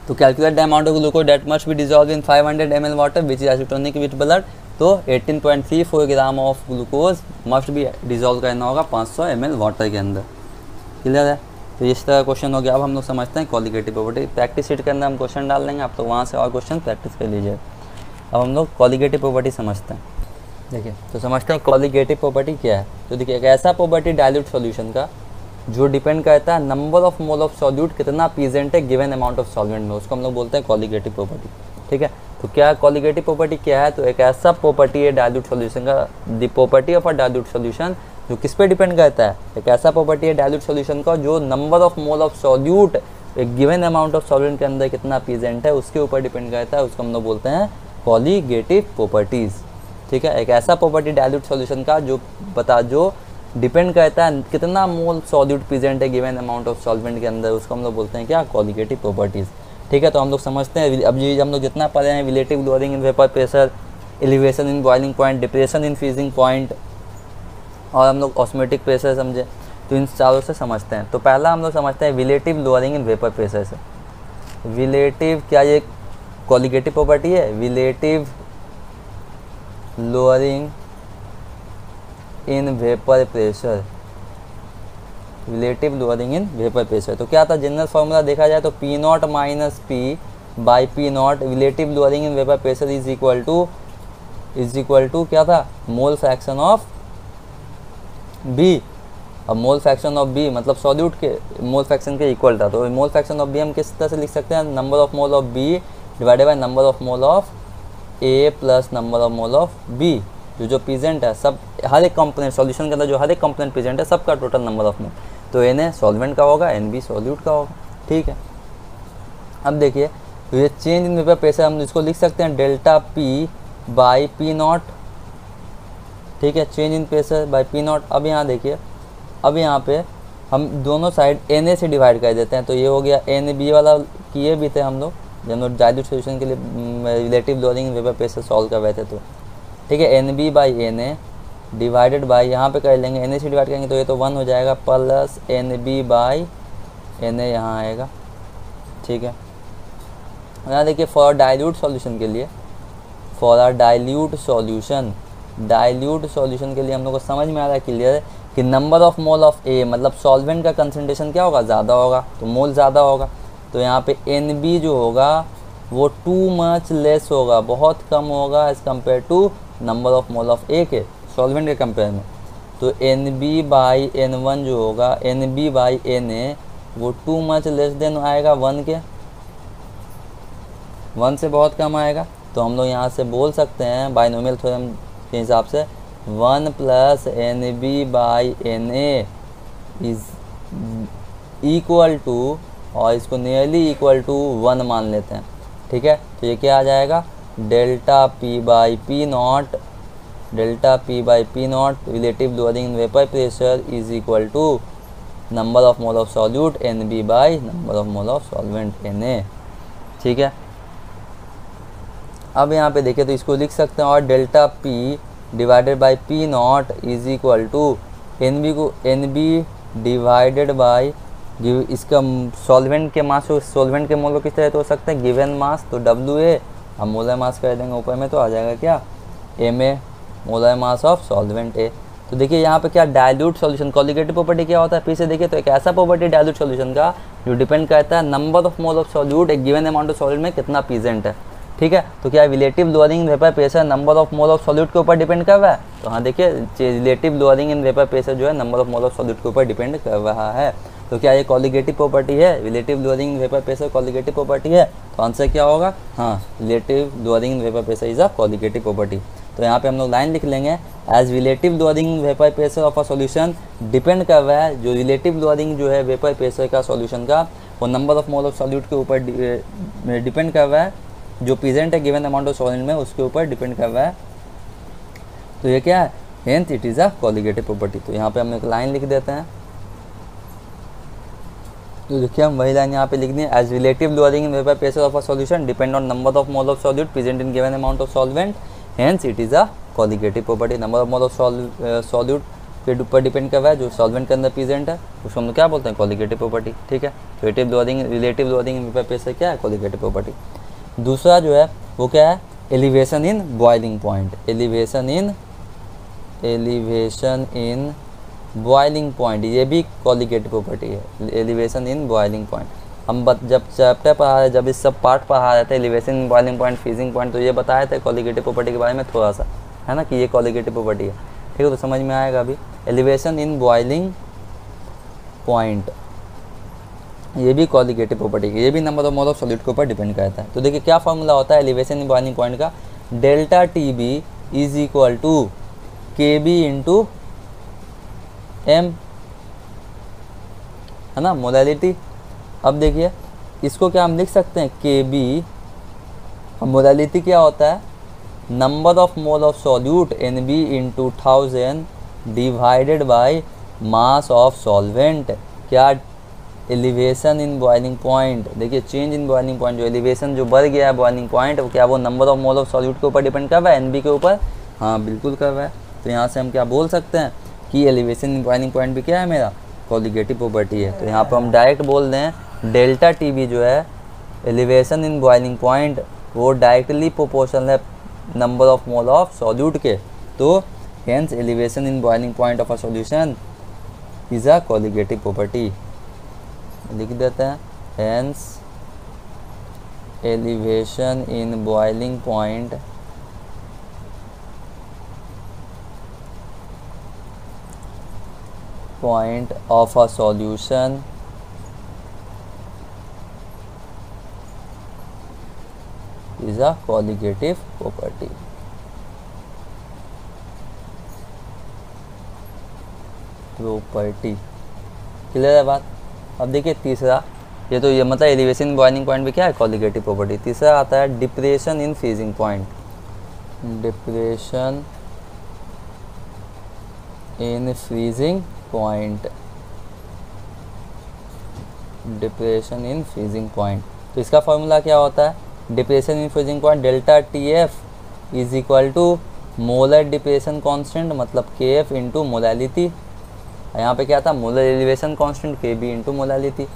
तो calculate the amount of glucose that must be dissolve in 500 ml water which is isotonic with blood. तो 18.34 gram of glucose must be dissolve करना होगा 500 ml वाटर के अंदर। क्लियर है। तो इस तरह क्वेश्चन हो गया। अब हम लोग समझते हैं कॉलिगेटिव प्रॉपर्टी। प्रैक्टिस शीट के अंदर हम क्वेश्चन डाल देंगे, आप तो वहाँ से और क्वेश्चन प्रैक्टिस कर लीजिए। अब हम लोग कॉलिगेटिव प्रॉपर्टी समझते हैं। देखिए तो समझते हैं कॉलिगेटिव प्रॉपर्टी क्या है। तो देखिए एक ऐसा प्रॉपर्टी डाइल्यूट सॉल्यूशन का जो डिपेंड करता है number of mole of solute कितना प्रेजेंट है गिवन अमाउंट ऑफ सॉल्वेंट में, उसको हम लोग बोलते हैं कॉलिगेटिव प्रॉपर्टी। ठीक है। तो क्या कॉलिगेटिव प्रॉपर्टी क्या है? तो एक ऐसा प्रॉपर्टी है डाइल्यूट सॉल्यूशन का, the property of a dilute solution, जो किस पे डिपेंड करता है? एक ऐसा प्रॉपर्टी है डाइल्यूट सॉल्यूशन का जो number of mole of solute एक गिवन अमाउंट ऑफ सॉल्वेंट के अंदर कितना प्रेजेंट है उसके ऊपर डिपेंड करता है, उसको हम लोग बोलते हैं कॉलिगेटिव प्रॉपर्टीज़। ठीक है। एक ऐसा प्रॉपर्टी डाइल्यूट सॉल्यूशन का जो डिपेंड करता है कितना मोल सॉल्यूट प्रेजेंट है गिवन अमाउंट ऑफ सॉल्वेंट के अंदर, उसको हम लोग बोलते हैं क्या? Colligative properties. ठीक है। तो हम लोग समझते हैं, अब ये हम लोग जितना पढ़े हैं, relative lowering in vapour pressure, elevation in boiling point, depression in freezing point, और हम लोग ऑस्मोटिक प्रेशर समझे, तो इन चारों से समझते हैं। तो पहला हम लोग समझते हैं relative lowering in vapour pressure से। रिलेटिव, क्या ये कॉलिगेटिव प्रॉपर्टी है? Relative lowering in vapour pressure, relative lowering in vapour pressure. तो क्या था जनरल फॉर्मूला देखा जाए तो P naught minus P by P naught relative lowering in vapour pressure is equal to क्या था? Mole fraction of B। अब मोल फ्रैक्शन ऑफ B मतलब सॉल्यूट के मोल फ्रैक्शन के इक्वल था। तो मोल फ्रैक्शन ऑफ B हम किस तरह से लिख सकते हैं? Number of mole of B divided by number of mole of A plus number of mole of B। जो प्रेजेंट है सब, हर एक कंपोनेंट सॉल्यूशन के अंदर जो हर एक कंपोनेंट प्रेजेंट है सबका टोटल नंबर ऑफ मोल। तो Na सॉल्वेंट का होगा, NB सॉल्यूट का होगा। ठीक है। अब देखिए तो ये चेंज इन वेपर प्रेशर हम इसको लिख सकते हैं delta P by P not. ठीक है। Change in pressure by P not. अब यहाँ देखिए, अब यहाँ पे हम दोनों साइड Na से डिवाइड कर देते हैं। तो ये हो गया NB वाला, किए भी थे हम लोग जब हम लोग डाइल्यूट सॉल्यूशन के लिए relative lowering vapour pressure solve कर रहे थे। तो ठीक है, NB by Na divided by, यहाँ पे कर लेंगे Na से डिवाइड करेंगे तो ये तो 1 हो जाएगा, प्लस NB बाई Na यहाँ आएगा। ठीक है। यहाँ देखिए फॉर डाइल्यूट सॉल्यूशन के लिए, फॉर आर डाइल्यूट सॉल्यूशन के लिए हम लोग को समझ में आ रहा है क्लियर है कि number of mole of A मतलब सॉल्वेंट का कंसंट्रेशन क्या होगा? ज़्यादा होगा, तो मोल ज़्यादा होगा। तो यहाँ पे NB जो होगा वो टू मच लेस होगा, बहुत कम होगा as compare to number of mole of A के सॉल्वेंट के कंपेयर में। तो NB बाई N1 जो होगा, NB बाई Na वो टू मच लेस देन आएगा 1 के, 1 से बहुत कम आएगा। तो हम लोग यहाँ से बोल सकते हैं बाइनोमियल थ्योरम के हिसाब से 1 plus NB by Na is equal to, और इसको नियरली इक्वल टू 1 मान लेते हैं। ठीक है। तो ये क्या आ जाएगा? Delta P by P naught, delta P by P naught relative lowering in vapour pressure is equal to number of mole of solute NB by number of mole of solvent Na। ठीक है। अब यहाँ पे देखिए तो इसको लिख सकते हैं, और delta P divided by P naught is equal to NB को NB डिवाइडेड बाई इसका सॉल्वेंट के मास, सॉल्वेंट के मोल किस तरह तो हो सकते हैं? गिवन मास, तो WA हम मोलर मास कर देंगे ऊपर में, तो आ जाएगा क्या? MA molar mass of solvent A। तो देखिए यहाँ पे क्या डाइल्यूट सॉल्यूशन कॉलिगेटिव प्रॉपर्टी क्या होता है? फिर से देखिए तो एक ऐसा प्रॉपर्टी डाइल्यूट सॉल्यूशन का जो डिपेंड करता है number of mole of solute एक गिवन अमाउंट ऑफ सॉल्यूट में कितना प्रेजेंट है। ठीक है। तो क्या relative lowering in vapour pressure number of mole of solute के ऊपर डिपेंड कर रहा है? तो हाँ देखिए relative lowering in vapour pressure जो है number of mole of solute के ऊपर डिपेंड कर रहा है। तो क्या ये कॉलिगेटिव प्रॉपर्टी है? Relative lowering in vapour pressure colligative property है? तो आंसर क्या होगा? हाँ, relative lowering in vapour pressure is a colligative property. तो यहाँ पे हम लोग लाइन लिख लेंगे, as relative lowering in vapour pressure of a solution depend कर रहा है, जो रिलेटिव लोअरिंग जो है वेपर प्रेशर का सॉल्यूशन का वो number of mole of solute के ऊपर डिपेंड कर रहा है, जो प्रेजेंट है गिवन अमाउंट ऑफ सॉल्वेंट में उसके ऊपर डिपेंड कर रहा है। तो ये क्या है? Hence it is a colligative property. तो यहाँ पे हम एक लाइन लिख देते हैं। तो देखिए हम वही लाइन यहाँ पे लिख दी, as relative lowering in vapour pressure of a solution depend on number of mole of solute present in given amount of solvent, hence it is a colligative property. Number of mole of solute के ऊपर डिपेंड कर रहा है, जो सॉल्वेंट के अंदर प्रेजेंट है उसको हम लोग क्या बोलते हैं, कोलिगेटिव प्रॉपर्टी। ठीक है, रिलेटिव लोडिंग वेपर प्रेशर क्या है, कोलिगेटिव प्रॉपर्टी। दूसरा जो है वो क्या है, elevation in boiling point. Elevation in boiling point, ये भी कोलिगेटिव प्रॉपर्टी है, एलिवेशन इन बॉइलिंग पॉइंट। हम जब चैप्टर पढ़ा रहे, जब इस सब पार्ट पढ़ा रहे थे elevation in boiling point, freezing point, तो ये बताए थे कोलिगेटिव प्रॉपर्टी के बारे में थोड़ा सा, है ना, कि ये कोलिगेटिव प्रॉपर्टी है। ठीक है, तो समझ में आएगा अभी। एलिवेशन इन बॉइलिंग पॉइंट ये भी कोलिगेटिव प्रॉपर्टी है, ये भी number of mole of solid के ऊपर डिपेंड करता है। तो देखिए क्या फॉर्मूला होता है एलिवेशन इन बॉइलिंग पॉइंट का, delta T B is equal to K B into M, है ना, मोलैलिटी। अब देखिए इसको क्या हम लिख सकते हैं, के बी, मोलैलिटी क्या होता है, number of mole of solute N B into 1000 divided by mass of solvent. क्या, एलिवेशन इन बॉइलिंग पॉइंट। देखिए चेंज इन बॉइलिंग पॉइंट, जो एलिवेशन जो बढ़ गया है बॉइलिंग पॉइंट, वो क्या वो number of mole of solute के ऊपर डिपेंड कर रहा है, एन बी के ऊपर। हाँ बिल्कुल कर रहा है। तो यहाँ से हम क्या बोल सकते हैं कि एलिवेशन इन बॉइलिंग पॉइंट भी क्या है मेरा, कोलिगेटिव प्रॉपर्टी है। तो यहाँ पर हम डायरेक्ट बोल दें डेल्टा टी बी जो है एलिवेशन इन बॉइलिंग पॉइंट, वो डायरेक्टली प्रोपोर्शनल है number of mole of solute के। तो hence elevation in boiling point of a solution is a colligative property. लिख देते हैं, hence elevation in boiling point of a solution is a colligative property। Clear है बात। अब देखिए तीसरा, ये तो ये मतलब एलिवेशन बॉइलिंग पॉइंट भी क्या है, कोलिगेटिव प्रॉपर्टी। तीसरा आता है depression in freezing point. Depression in freezing point, depression in freezing point. तो इसका फॉर्मूला क्या होता है, depression in freezing point delta T F is equal to molar depression constant, मतलब के एफ इंटू मोलैलिटी। यहाँ पे क्या था, molar elevation constant, K B into molality.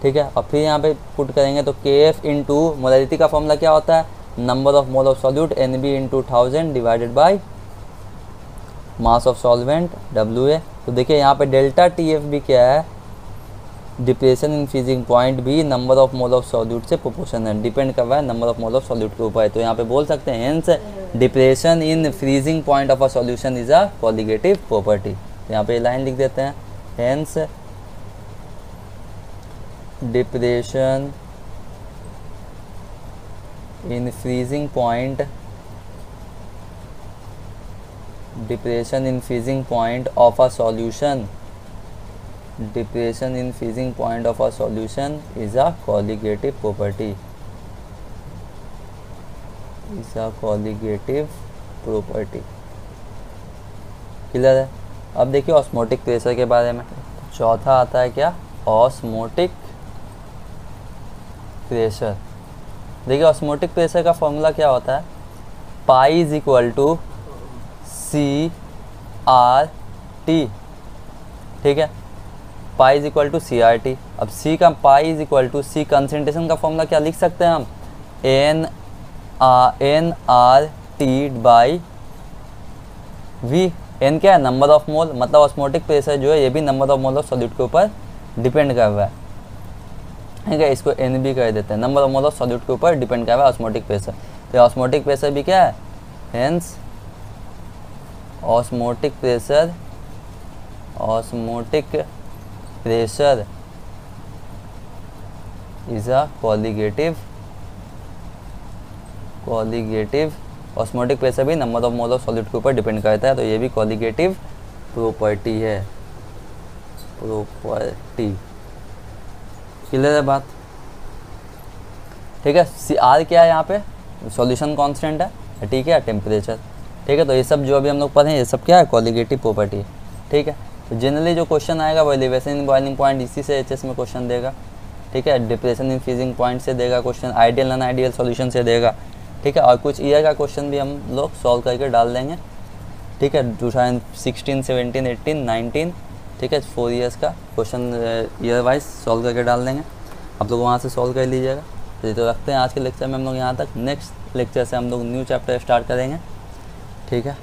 ठीक है, और फिर यहाँ पे पुट करेंगे तो के एफ इंटू मोलैलिटी का फॉर्मूला क्या होता है, number of mole of solute N B into 1000 divided by mass of solvent W A. तो देखिए यहाँ पे डेल्टा टी एफ भी क्या है, डिप्रेशन इन फ्रीजिंग पॉइंट भी number of mole of solute से प्रोपोर्शनल है, डिपेंड कर रहा है number of mole of solute के ऊपर है। तो यहाँ पे बोल सकते हैं hence depression in freezing point of a solution is a colligative property. तो यहाँ पे लाइन लिख देते हैं, hence depression in freezing point, depression in freezing point of a solution, depression in freezing point of a solution is a colligative property, is a colligative property। Clear है। अब देखिए ऑस्मोटिक प्रेशर के बारे में। चौथा आता है क्या, ऑस्मोटिक प्रेशर। देखिए ऑस्मोटिक प्रेशर का फॉर्मूला क्या होता है, pi is equal to C R T. ठीक है, pi is equal to C R T. अब सी का pi is equal to C concentration का फॉर्मूला क्या लिख सकते हैं हम, N R T by V. N क्या है, नंबर ऑफ मोल, मतलब ऑस्मोटिक प्रेशर जो है ये भी number of mole of solute के ऊपर डिपेंड कर रहा है। ठीक है, इसको एन बी कर देते हैं, number of mole of solute के ऊपर डिपेंड कर रहा है ऑस्मोटिक प्रेशर। तो ऑस्मोटिक प्रेशर भी क्या है, hence osmotic pressure is a colligative osmotic pressure भी number of mole of solute के ऊपर डिपेंड करता है। तो ये भी कोलिगेटिव प्रॉपर्टी है, प्रॉपर्टी। क्लियर है बात। ठीक है, सी आर क्या है यहाँ पे, सॉल्यूशन कांस्टेंट है। ठीक है, टेम्परेचर। ठीक है, तो ये सब जो अभी हम लोग पढ़े ये सब क्या है, कोलिगेटिव प्रॉपर्टी है। ठीक है, तो जनरली जो क्वेश्चन आएगा वो एलिवेशन इन बॉइलिंग पॉइंट, इसी से एचएस में क्वेश्चन देगा। ठीक है, डिप्रेशन इन फ्रीजिंग पॉइंट से देगा question, ideal non ideal solution से देगा। ठीक है, और कुछ ईयर का क्वेश्चन भी हम लोग सॉल्व करके डाल देंगे। ठीक है, 2016, 17, 18, 19, ठीक है, 4 ईयर्स का क्वेश्चन ईयर वाइज सॉल्व करके डाल देंगे, आप लोग वहाँ से सॉल्व कर लीजिएगा। तो रखते हैं आज के लेक्चर में हम लोग यहाँ तक। नेक्स्ट लेक्चर से हम लोग न्यू चैप्टर स्टार्ट करेंगे, ठीक है।